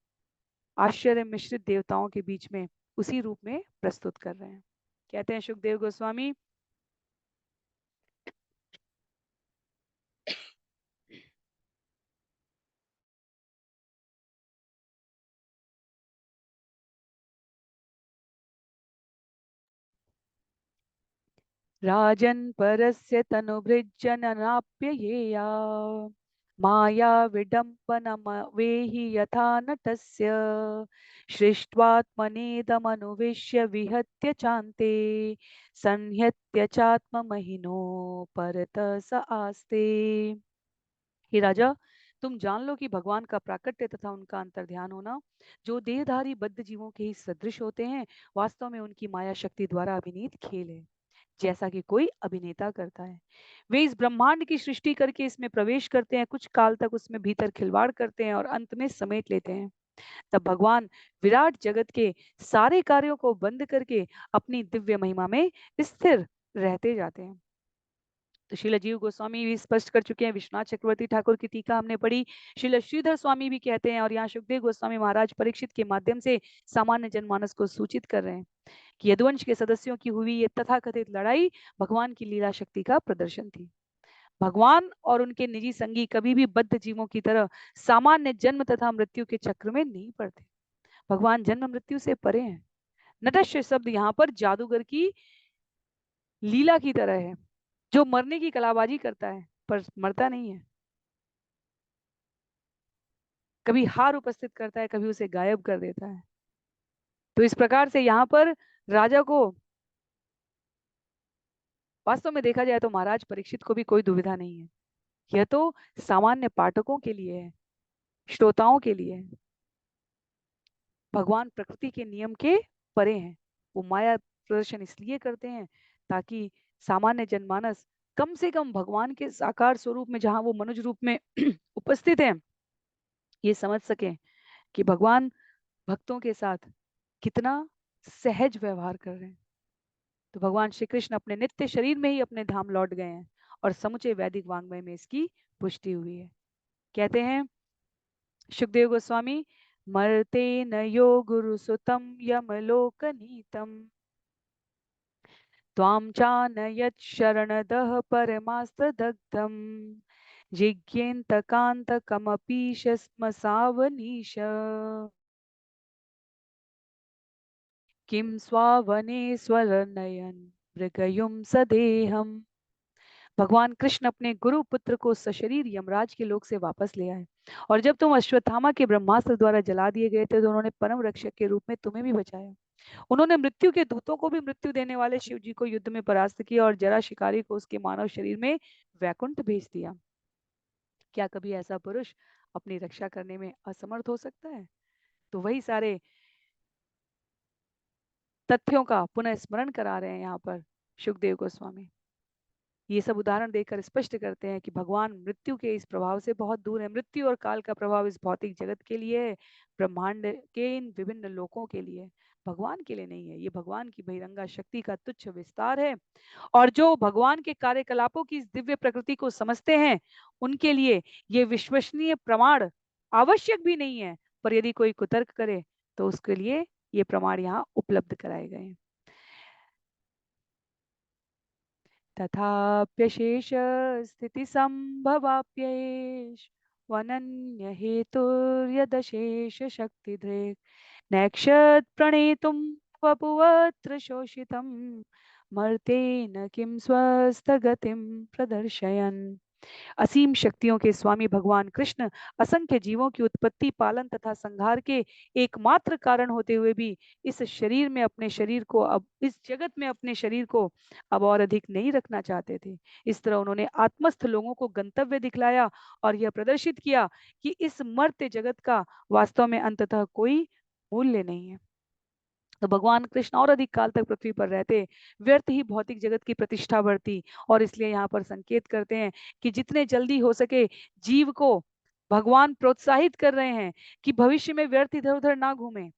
आश्चर्य मिश्रित देवताओं के बीच में उसी रूप में प्रस्तुत कर रहे हैं। कहते हैं सुखदेव गोस्वामी, राजन परस्य तनुभृजननाप्ययेया माया विडम्बनम वेहि यथा नटस्य सृष्ट्वात्मनेदमनुविश्य विहत्य चान्ते संहत्य चात्ममहिनो परत स आस्ते। हे राजा, तुम जान लो कि भगवान का प्राकट्य तथा उनका अंतर्ध्यान होना, जो देहधारी बद्ध जीवों के ही सदृश होते हैं, वास्तव में उनकी माया शक्ति द्वारा अभिनीत खेल है, जैसा कि कोई अभिनेता करता है। वे इस ब्रह्मांड की सृष्टि करके इसमें प्रवेश करते हैं, कुछ काल तक उसमें भीतर खिलवाड़ करते हैं और अंत में समेट लेते हैं। तब भगवान विराट जगत के सारे कार्यों को बंद करके अपनी दिव्य महिमा में स्थिर रहते जाते हैं। तो श्रील जीव गोस्वामी भी स्पष्ट कर चुके हैं, विश्वनाथ चक्रवर्ती ठाकुर की टीका हमने पढ़ी, श्रील श्रीधर स्वामी भी कहते हैं, और यहाँ सुखदेव गोस्वामी महाराज परीक्षित के माध्यम से सामान्य जनमानस को सूचित कर रहे हैं कि यदुवंश के सदस्यों की हुई ये तथाकथित लड़ाई भगवान की लीला शक्ति का प्रदर्शन थी। भगवान और उनके निजी संगी कभी भी बद्ध जीवों की तरह सामान्य जन्म तथा मृत्यु के चक्र में नहीं पड़ते। भगवान जन्म मृत्यु से परे हैं। नटस्य शब्द यहाँ पर जादूगर की लीला की तरह है, जो मरने की कलाबाजी करता है पर मरता नहीं है, कभी हार उपस्थित करता है, कभी उसे गायब कर देता है। तो इस प्रकार से यहाँ पर राजा को वास्तव में देखा जाए तो महाराज परीक्षित को भी कोई दुविधा नहीं है, यह तो सामान्य पाठकों के लिए है, श्रोताओं के लिए है। भगवान प्रकृति के नियम के परे हैं। वो माया प्रदर्शन इसलिए करते हैं ताकि सामान्य जनमानस कम से कम भगवान के साकार स्वरूप में, जहां वो मनुष्य रूप में उपस्थित हैं, ये समझ सकें कि भगवान भक्तों के साथ कितना सहज व्यवहार कर रहे हैं। तो भगवान श्री कृष्ण अपने नित्य शरीर में ही अपने धाम लौट गए हैं और समूचे वैदिक वांग्मय में इसकी पुष्टि हुई है। कहते हैं सुखदेव गोस्वामी, मरते न यो गुरुसुतम यमलोकनीतम त्वां चानयत् शरणदः परमास्तदग्धम् जिज्ञेन्तकान्तकमपि श्मसावनीश किं स्वावने स्वरनयन मृगयुम सदेहम। भगवान कृष्ण अपने गुरु पुत्र को सशरीर यमराज के लोक से वापस ले आए, और जब तुम अश्वत्थामा के ब्रह्मास्त्र द्वारा जला दिए गए थे तो उन्होंने परम रक्षक के रूप में तुम्हें भी बचाया। उन्होंने मृत्यु के दूतों को भी मृत्यु देने वाले शिव जी को युद्ध में परास्त किया और जरा शिकारी को उसके मानव शरीर में वैकुंठ भेज दिया। क्या कभी ऐसा पुरुष अपनी रक्षा करने में असमर्थ हो सकता है? तो वही सारे तथ्यों का पुनः स्मरण करा रहे हैं यहाँ पर सुखदेव गोस्वामी। ये सब उदाहरण देकर स्पष्ट करते हैं कि भगवान मृत्यु के इस प्रभाव से बहुत दूर है। मृत्यु और काल का प्रभाव इस भौतिक जगत के लिए है, ब्रह्मांड के इन विभिन्न लोकों के लिए, भगवान के लिए नहीं है। ये भगवान की बहिरंगा शक्ति का तुच्छ विस्तार है, और जो भगवान के कार्यकलापों की इस दिव्य प्रकृति को समझते हैं उनके लिए ये विश्वसनीय प्रमाण आवश्यक भी नहीं है। पर यदि कोई कुतर्क करे तो उसके लिए ये प्रमाण यहाँ उपलब्ध कराए गए हैं। तथाप्यशेष स्थिति संभवाप्येष वनन्य हेतुर्यदशेष शक्ति दृक् नैक्षत प्रणेतुम वपुवत्र शोषितम मर्तेन किम स्वस्थ गतिम प्रदर्शयन्। असीम शक्तियों के स्वामी भगवान कृष्ण असंख्य जीवों की उत्पत्ति, पालन तथा संहार के एकमात्र कारण होते हुए भी इस शरीर में अपने शरीर को अब इस जगत में अपने शरीर को अब और अधिक नहीं रखना चाहते थे। इस तरह उन्होंने आत्मस्थ लोगों को गंतव्य दिखलाया और यह प्रदर्शित किया कि इस मर्त्य जगत का वास्तव में अंततः कोई मूल्य नहीं है। तो भगवान कृष्ण और अधिक काल तक पृथ्वी पर रहते, व्यर्थ ही भौतिक जगत की प्रतिष्ठा बढ़ती। और इसलिए यहाँ पर संकेत करते हैं कि जितने जल्दी हो सके जीव को भगवान प्रोत्साहित कर रहे हैं कि भविष्य में व्यर्थ इधर उधर ना घूमे,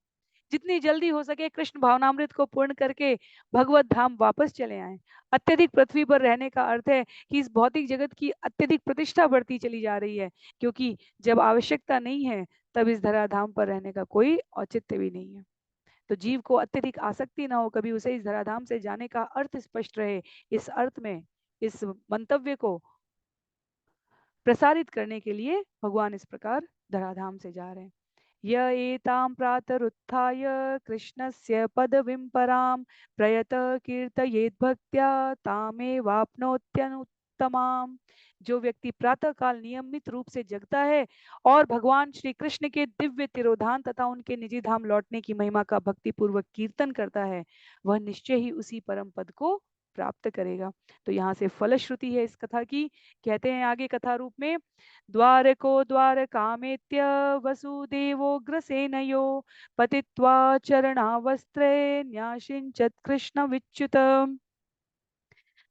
जितनी जल्दी हो सके कृष्ण भावनामृत को पूर्ण करके भगवत धाम वापस चले आए। अत्यधिक पृथ्वी पर रहने का अर्थ है कि इस भौतिक जगत की अत्यधिक प्रतिष्ठा बढ़ती चली जा रही है, क्योंकि जब आवश्यकता नहीं है तब इस धराधाम पर रहने का कोई औचित्य भी नहीं है। तो जीव को अत्यधिक आसक्ति ना हो, कभी उसे इस धराधाम से जाने का अर्थ स्पष्ट रहे। इस अर्थ में इस मंतव्य को प्रसारित करने के लिए भगवान इस प्रकार धराधाम से जा रहे हैं। य एतां प्रातरुत्थाय कृष्णस्य पदवीं परां प्रयत कीर्तयेत् भक्त्या तामेवाप्नोत्यनुत्तमाम्। जो व्यक्ति प्रातः काल नियमित रूप से जगता है और भगवान श्री कृष्ण के दिव्य तिरोधान तथा उनके निजी धाम लौटने की महिमा का भक्ति पूर्वक कीर्तन करता है, वह निश्चय ही उसी परम पद को प्राप्त करेगा। तो यहाँ से फलश्रुति है इस कथा की। कहते हैं आगे कथा रूप में, द्वारको द्वारकामेत्य वसुदेवोग्रसेनयो पतित्वा चरणावस्त्रे न्यासिंचत कृष्ण विच्युत।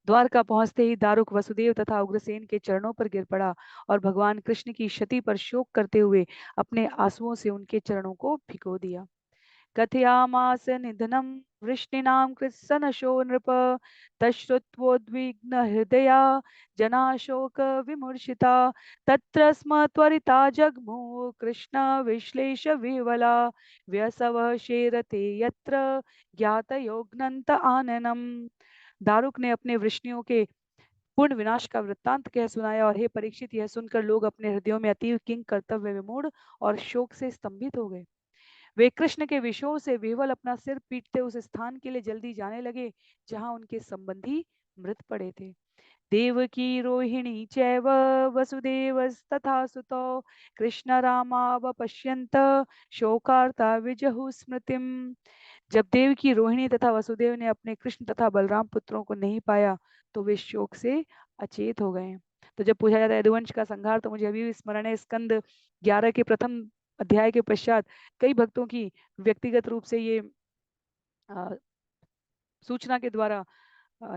द्वारका पहुंचते ही दारुक वसुदेव तथा उग्रसेन के चरणों पर गिर पड़ा और भगवान कृष्ण की क्षति पर शोक करते हुए अपने आंसुओं से उनके चरणों को भिगो दिया। कथयामास निधनम वृष्णिनां कृत्सनशो नृप तश्रुत्वोद्विग्न हृदया जनाशोक विमूर्छिता तत्र स्म त्वरिता जग्मु कृष्ण विश्लेष विह्वला व्यसव शेरते यत्र ज्ञातयोग्नन्त आननम। दारुक ने अपने वृष्णियों के पूर्ण विनाश का वृत्तांत कह सुनाया, और हे परीक्षित, यह सुनकर लोग अपने हृदयों में अतीव किंग कर्तव्य विमूढ़ और शोक से स्तंभित हो गए। वे कृष्ण के विषयों से विह्वल अपना सिर पीटते उस स्थान के लिए जल्दी जाने लगे जहां उनके संबंधी मृत पड़े थे। देवकी रोहिणी चैव वसुदेवस्तथा सुतौ कृष्ण रामावपश्यन्त शोकार्ता विजहु स्मृतिम। जब देव की रोहिणी तथा वसुदेव ने अपने कृष्ण तथा बलराम पुत्रों को नहीं पाया तो वे शोक से अचेत हो गए। तो जब पूछा जाता है यदुवंश का संहार, तो मुझे अभी भी स्मरण है, स्कंद 11 के प्रथम अध्याय के पश्चात कई भक्तों की व्यक्तिगत रूप से ये अ, सूचना के द्वारा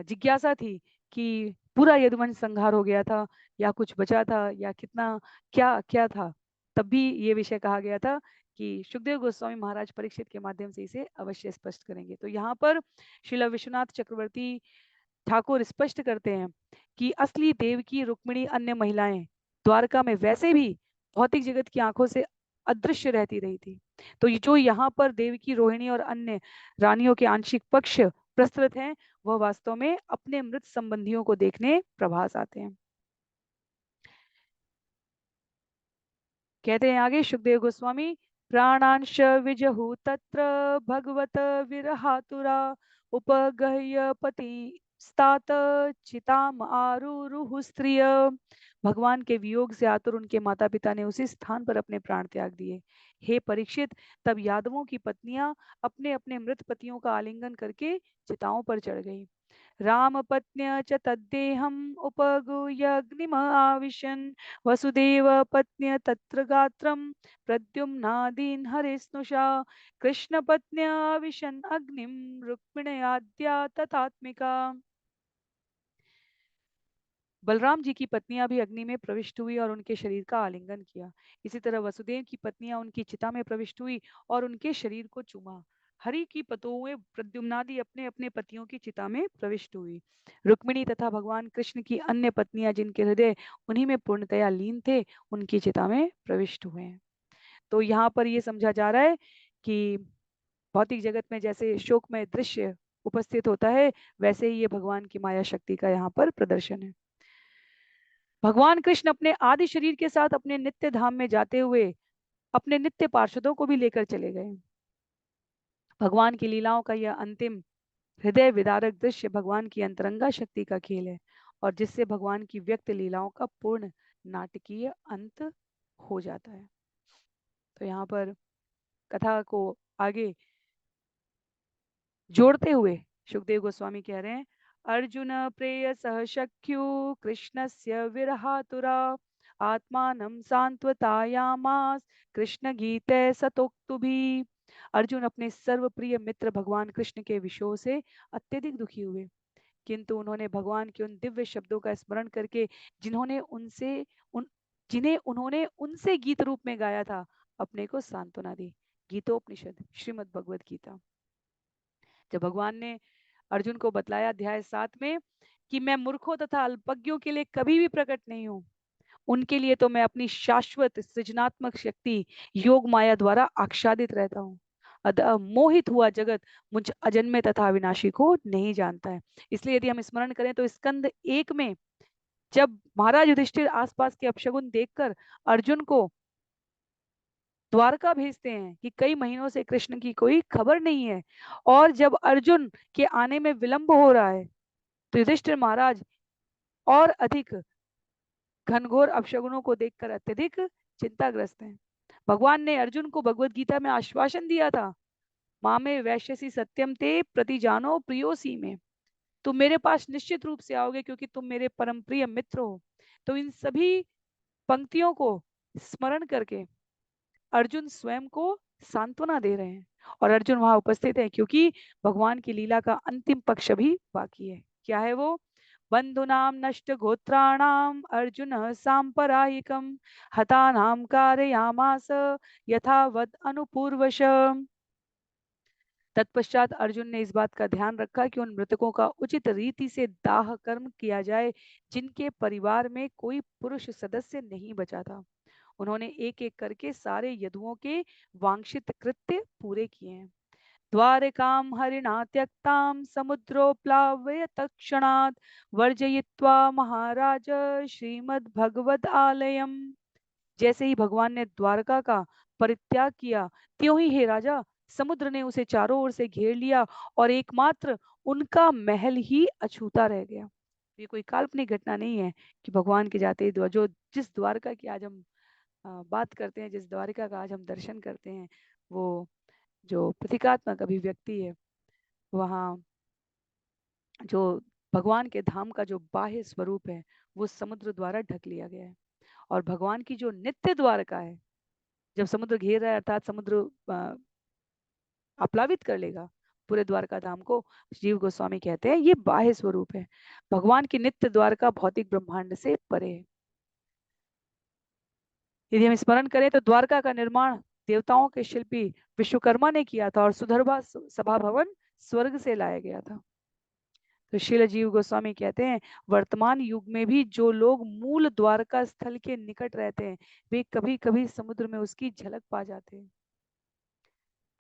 जिज्ञासा थी कि पूरा यदुवंश संहार हो गया था या कुछ बचा था या कितना क्या क्या था। तब भी ये विषय कहा गया था कि सुखदेव गोस्वामी महाराज परीक्षित के माध्यम से इसे अवश्य स्पष्ट करेंगे। तो यहाँ पर श्रील विश्वनाथ चक्रवर्ती ठाकुर स्पष्ट करते हैं कि असली देवकी रुक्मिणी अन्य महिलाएं द्वारका में वैसे भी भौतिक जगत की आंखों से अदृश्य रहती रही थी। तो जो यहाँ पर देवकी, रोहिणी और अन्य रानियों के आंशिक पक्ष प्रस्तुत हैं, वह वास्तव में अपने मृत संबंधियों को देखने प्रभास आते हैं। कहते हैं आगे सुखदेव गोस्वामी, प्राणांश विजहु तत्र भगवत विरहातुरा उपगह्य पति स्तात चिताम आरुरुहु स्त्रिय। भगवान के वियोग से आतुर उनके माता पिता ने उसी स्थान पर अपने प्राण त्याग दिए। हे परीक्षित, तब यादवों की पत्नियां अपने अपने मृत पतियों का आलिंगन करके चिताओं पर चढ़ गईं। रामपत्न्य च तद्देहम् उपगूह्य अग्निम आविशन् वसुदेव पत्न्य तत्र गात्रं प्रद्युम्नादीन् हरिस्नुषा कृष्णपत्न्या आविशन् अग्निं रुक्मिण्याद्या तथात्मिका। बलराम जी की पत्नियां भी अग्नि में प्रविष्ट हुई और उनके शरीर का आलिंगन किया। इसी तरह वसुदेव की पत्नियां उनकी चिता में प्रविष्ट हुई और उनके शरीर को चूमा। हरि की पतों प्रद्युम्नादि अपने अपने पतियों की चिता में प्रविष्ट हुई। रुक्मिणी तथा भगवान कृष्ण की अन्य पत्नियां जिनके हृदय उन्हीं में पूर्णतया लीन थे, उनकी चिता में प्रविष्ट हुए हैं। तो यहाँ पर ये समझा जा रहा है कि भौतिक जगत में जैसे शोकमय दृश्य उपस्थित होता है, वैसे ही ये भगवान की माया शक्ति का यहाँ पर प्रदर्शन है। भगवान कृष्ण अपने आदि शरीर के साथ अपने नित्य धाम में जाते हुए अपने नित्य पार्षदों को भी लेकर चले गए। भगवान की लीलाओं का यह अंतिम हृदय विदारक दृश्य भगवान की अंतरंगा शक्ति का खेल है और जिससे भगवान की व्यक्त लीलाओं का पूर्ण नाटकीय अंत हो जाता है। तो यहाँ पर कथा को आगे जोड़ते हुए सुखदेव गोस्वामी कह रहे हैं, अर्जुन प्रेय सह सख्यु कृष्णस्य विरहातुरा आत्मानं सांत्वतायामास कृष्ण गीते सतोक्तुभि। अर्जुन अपने सर्व प्रिय मित्र भगवान कृष्ण के विषयों से अत्यधिक दुखी हुए, किंतु उन्होंने भगवान के उन दिव्य शब्दों का स्मरण करके जिन्होंने उनसे उन जिन्हें उन्होंने उनसे गीत रूप में गाया था, अपने को सांत्वना दी। गीतोपनिषद श्रीमद् भगवद गीता। जब भगवान ने अर्जुन को बतलाया अध्याय 7 में कि मैं मूर्खों तथा अल्पज्ञों के लिए कभी भी प्रकट नहीं हूं, उनके लिए तो मैं अपनी शाश्वत सृजनात्मक शक्ति योग माया द्वारा आच्छादित रहता हूँ। अतः मोहित हुआ जगत मुझ अजन्मे तथा अविनाशी को नहीं जानता है। इसलिए यदि हम स्मरण करें तो स्कंद 1 में जब महाराज युधिष्ठिर आसपास के अपशगुन देखकर अर्जुन को द्वारका भेजते हैं कि कई महीनों से कृष्ण की कोई खबर नहीं है, और जब अर्जुन के आने में विलंब हो रहा है तो युधिष्ठिर महाराज और अधिक घनघोर अपशगुनों को देखकर अत्यधिक चिंताग्रस्त हैं। भगवान ने अर्जुन को भगवत गीता में आश्वासन दिया था, माँ में वैश्यसी सत्यम ते प्रति जानो प्रियोसी में, तुम मेरे पास निश्चित रूप से आओगे क्योंकि तुम मेरे परम प्रिय मित्र हो। तो इन सभी पंक्तियों को स्मरण करके अर्जुन स्वयं को सांत्वना दे रहे हैं और अर्जुन वहां उपस्थित है क्योंकि भगवान की लीला का अंतिम पक्ष भी बाकी है। क्या है वो? बंधुनाम नष्ट गोत्राणाम अर्जुन सांपरायिकम हतानाम कारयामास यथावद अनुपूर्वश। तत्पश्चात अर्जुन ने इस बात का ध्यान रखा कि उन मृतकों का उचित रीति से दाह कर्म किया जाए जिनके परिवार में कोई पुरुष सदस्य नहीं बचा था। उन्होंने एक एक करके सारे यदुओं के वांछित कृत्य पूरे किए हैं। द्वारिकां हरिणा त्यक्तां समुद्रोप्लाव्य तत्क्षणात् वर्जयित्वा महाराज श्रीमद्भगवद आलयम। जैसे ही भगवान ने द्वारका का परित्याग किया, त्यों ही हे राजा, समुद्र ने उसे चारों ओर से घेर लिया और एकमात्र उनका महल ही अछूता रह गया। ये कोई काल्पनिक घटना नहीं है कि भगवान के जाते ही जो जिस द्वारका की आज हम बात करते हैं, जिस द्वारिका का आज हम दर्शन करते हैं, वो जो प्रतीकात्मक अभिव्यक्ति है, वहाँ जो भगवान के धाम का जो बाह्य स्वरूप है वो समुद्र द्वारा ढक लिया गया है, और भगवान की जो नित्य द्वारका है, जब समुद्र घेर रहा है अर्थात समुद्र आप्लावित कर लेगा पूरे द्वारका धाम को, जीव गोस्वामी कहते हैं ये बाह्य स्वरूप है। भगवान की नित्य द्वारका भौतिक ब्रह्मांड से परे है। यदि हम स्मरण करें तो द्वारका का निर्माण देवताओं के शिल्पी विश्वकर्मा ने किया था, और सुधर्भा सभा भवन स्वर्ग से लाया गया था। तो श्रील जीव गोस्वामी कहते हैं वर्तमान युग में भी जो लोग मूल द्वारका स्थल के निकट रहते हैं वे कभी कभी समुद्र में उसकी झलक पा जाते हैं,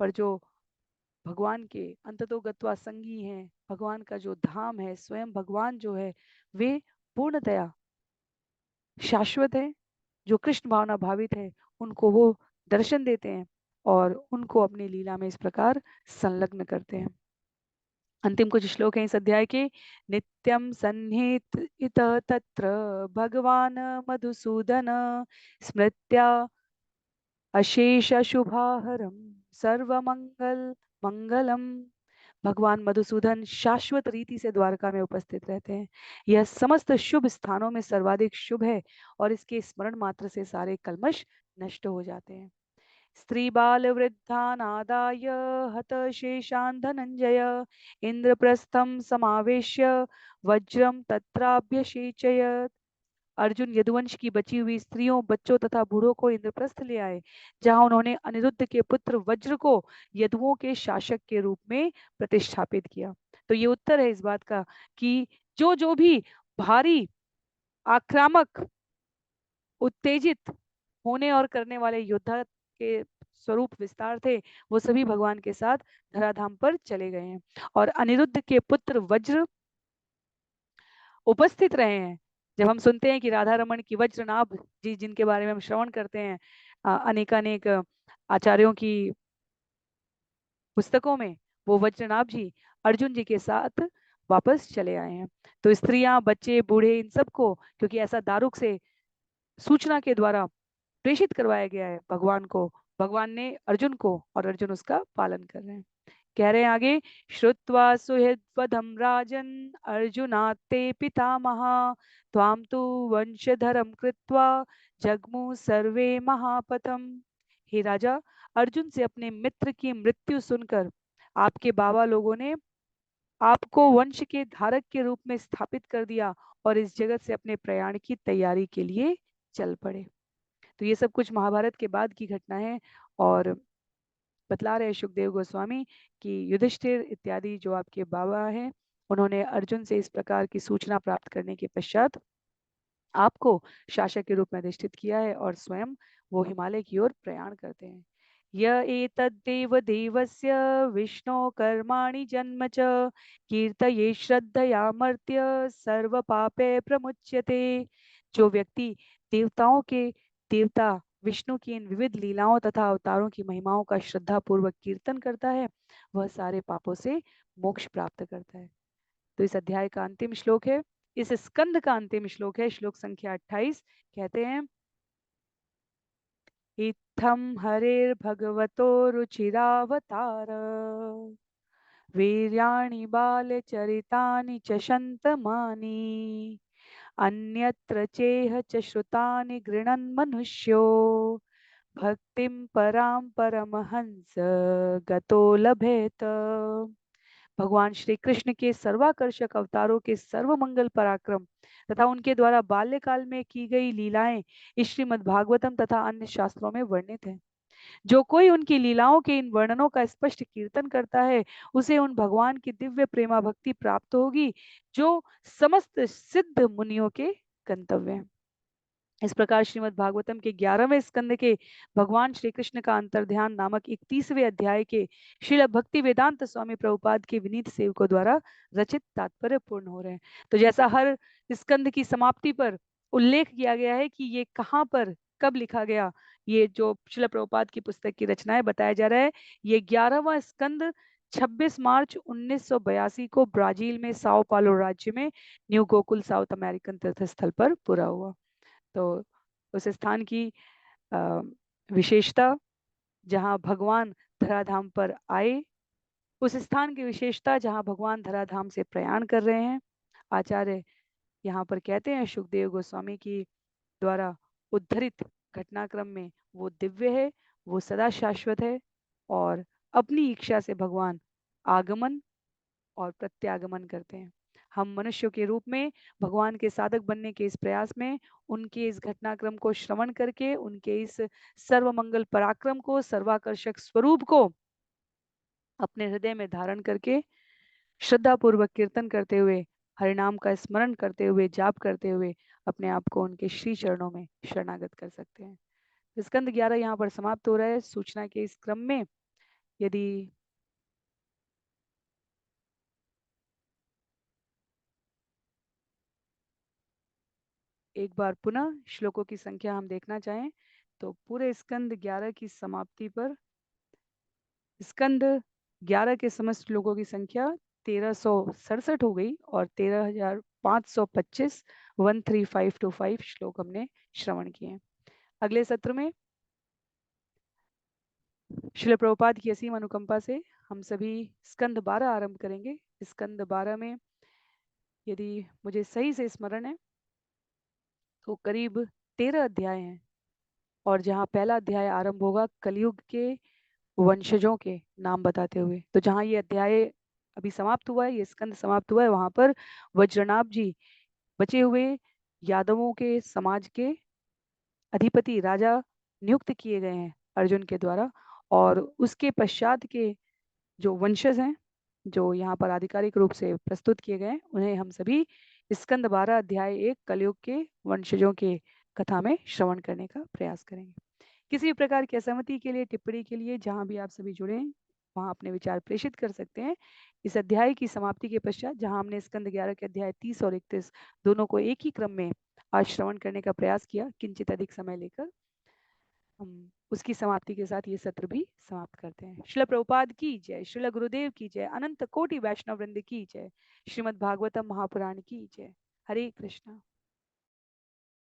पर जो भगवान के अंततोगत्वा संगी हैं, भगवान का जो धाम है, स्वयं भगवान जो है वे पूर्णतया शाश्वत है। जो कृष्ण भावना भावित है उनको वो दर्शन देते हैं और उनको अपनी लीला में इस प्रकार संलग्न करते हैं। अंतिम कुछ श्लोक हैं इस अध्याय के। नित्यम सन्निहित इत तत्र भगवान मधुसूदन स्मृत्या अशेष शुभाहरम मंगलम। भगवान मधुसूदन शाश्वत रीति से द्वारका में उपस्थित रहते हैं। यह समस्त शुभ स्थानों में सर्वाधिक शुभ है और इसके स्मरण मात्र से सारे कल्मश नष्ट हो जाते हैं। स्त्री बाल वृद्धानादाय हत शेषान् धनंजय इंद्रप्रस्थम समावेश्य वज्रम तत्राभ्यषेचयत्। अर्जुन यदुवंश की बची हुई स्त्रियों, बच्चों तथा बूढ़ों को इंद्रप्रस्थ ले आए, जहां उन्होंने अनिरुद्ध के पुत्र वज्र को यदुओं के शासक के रूप में प्रतिष्ठापित किया। तो ये उत्तर है इस बात का कि जो जो भी भारी, आक्रामक, उत्तेजित होने और करने वाले योद्धा के स्वरूप विस्तार थे, वो सभी भगवान के साथ धराधाम पर चले गए हैं। और अनिरुद्ध के पुत्र वज्र उपस्थित रहे हैं। जब हम सुनते हैं कि राधा रमन की वज्रनाभ जी, जिनके बारे में हम श्रवण करते हैं अनेकानेक आचार्यों की पुस्तकों में, वो वज्रनाभ जी अर्जुन जी के साथ वापस चले आए हैं। तो स्त्रियां, बच्चे, बूढ़े, इन सबको, क्योंकि ऐसा दारुक से सूचना के द्वारा प्रेषित करवाया गया है भगवान को, भगवान ने अर्जुन को, और अर्जुन उसका पालन कर रहे हैं। कह रहे हैं आगे, श्रुत्वा सुहृद्वदं राजन् अर्जुनाते पितामह त्वां तु वंशधरं कृत्वा जग्मु सर्वे महापथम। हे राजा, अर्जुन से अपने मित्र की मृत्यु सुनकर आपके बाबा लोगों ने आपको वंश के धारक के रूप में स्थापित कर दिया और इस जगत से अपने प्रयाण की तैयारी के लिए चल पड़े। तो ये सब कुछ महाभारत के बाद की घटना है, और बतला रहे सुखदेव गोस्वामी कि युधिष्ठिर इत्यादि जो आपके बाबा हैं, उन्होंने अर्जुन से इस प्रकार की सूचना प्राप्त करने के पश्चात आपको शासक के रूप में अधिष्ठित किया है, और स्वयं वो हिमालय की ओर प्रयाण करते हैं। य एतद्देव देवस्य विष्णो कर्माणि जन्म च कीर्तये श्रद्धया मर्त्य सर्व पापे प्रमुच्यते। जो व्यक्ति देवताओं के देवता विष्णु की इन विविध लीलाओं तथा अवतारों की महिमाओं का श्रद्धा पूर्वक कीर्तन करता है, वह सारे पापों से मोक्ष प्राप्त करता है। तो इस अध्याय का अंतिम श्लोक है, इस स्कंद का अंतिम श्लोक है, श्लोक संख्या 28। कहते हैं, इत्थम हरेर्भगवतो रुचिरावतार वीर्याणि बालचरितानि च शन्तमानि अन्यत्र चेह च श्रुतानि गृणन् मनुष्यो भक्तिं परां परमहंस गतो लभेत। भगवान श्री कृष्ण के सर्वाकर्षक अवतारों के सर्वमंगल पराक्रम तथा उनके द्वारा बाल्यकाल में की गई लीलाएं इस श्रीमद् भागवतम तथा अन्य शास्त्रों में वर्णित हैं। जो कोई उनकी लीलाओं के इन वर्णनों का स्पष्ट कीर्तन करता है, उसे उन भगवान की दिव्य प्रेमा भक्ति प्राप्त होगी जो समस्त सिद्ध मुनियों के गंतव्य हैं। इस प्रकार श्रीमद् भागवतम के 11वें स्कंद के भगवान श्री कृष्ण का अंतर्ध्यान नामक 31वें अध्याय के श्रील भक्ति वेदांत स्वामी प्रभुपाद के विनीत सेवकों द्वारा रचित तात्पर्य पूर्ण हो रहे हैं। तो जैसा हर स्कंद की समाप्ति पर उल्लेख किया गया है कि ये कहाँ पर कब लिखा गया, ये जो श्रील प्रभुपाद की पुस्तक की रचना है, बताया जा रहा है ये 11वां स्कंद 26 मार्च 1982 को ब्राजील में साओ पालो राज्य में न्यू गोकुल साउथ अमेरिकन तीर्थ स्थल पर पूरा हुआ। तो उस स्थान की विशेषता, जहाँ भगवान धराधाम पर आए, उस स्थान की विशेषता जहाँ भगवान धराधाम से प्रयाण कर रहे हैं, आचार्य यहाँ पर कहते हैं सुखदेव गोस्वामी की द्वारा उद्धरित घटनाक्रम में वो दिव्य है, वो सदा शाश्वत है और अपनी इच्छा से भगवान आगमन और प्रत्यागमन करते हैं। हम मनुष्यों के रूप में भगवान के साधक बनने के इस प्रयास में उनके इस घटनाक्रम को श्रवण करके उनके इस सर्वमंगल पराक्रम को, सर्वाकर्षक स्वरूप को अपने हृदय में धारण करके श्रद्धा पूर्वक कीर्तन करते हुए, हरिनाम का स्मरण करते हुए, जाप करते हुए अपने आप को उनके श्री चरणों में शरणागत कर सकते हैं। स्कंद 11 यहाँ पर समाप्त हो रहा है। सूचना के इस क्रम में यदि एक बार पुनः श्लोकों की संख्या हम देखना चाहें तो पूरे स्कंद 11 की समाप्ति पर स्कंद 11 के समस्त श्लोकों की संख्या 1367 हो गई और 13,525 13525 श्लोक हमने श्रवण किए। अगले सत्र में श्रील प्रभुपाद की असीम अनुकंपा से हम सभी स्कंद 12 आरंभ करेंगे। स्कंद 12 में यदि मुझे सही से स्मरण है तो करीब 13 अध्याय हैं और जहाँ पहला अध्याय आरंभ होगा कलयुग के वंशजों के नाम बताते हुए, तो जहाँ ये अध्याय अभी समाप्त हुआ है, ये स्कंद समाप्त हुआ है, वहां पर वज्रनाभ जी बचे हुए यादवों के समाज के अधिपति राजा नियुक्त किए गए हैं अर्जुन के द्वारा। और उसके पश्चात के जो वंशज हैं जो यहाँ पर आधिकारिक रूप से प्रस्तुत किए गए, उन्हें हम सभी स्कंद 12 अध्याय 1 कलयुग के वंशजों के कथा में श्रवण करने का प्रयास करेंगे। किसी भी प्रकार की असहमति के लिए, टिप्पणी के लिए जहां भी आप सभी जुड़े हैं वहां अपने विचार प्रेषित कर सकते हैं। इस अध्याय की समाप्ति के पश्चात जहां हमने स्कंद 11 के अध्याय 30 और 31 दोनों को एक ही क्रम में आज श्रवण करने का प्रयास किया, किंचित अधिक समय लेकर, हम उसकी समाप्ति के साथ ये सत्र भी समाप्त करते हैं। श्रील प्रभुपाद की जय, श्रील गुरुदेव की जय, अनंत कोटि वैष्णव वृंद की जय, श्रीमद् भागवतम महापुराण की जय। हरे कृष्णा।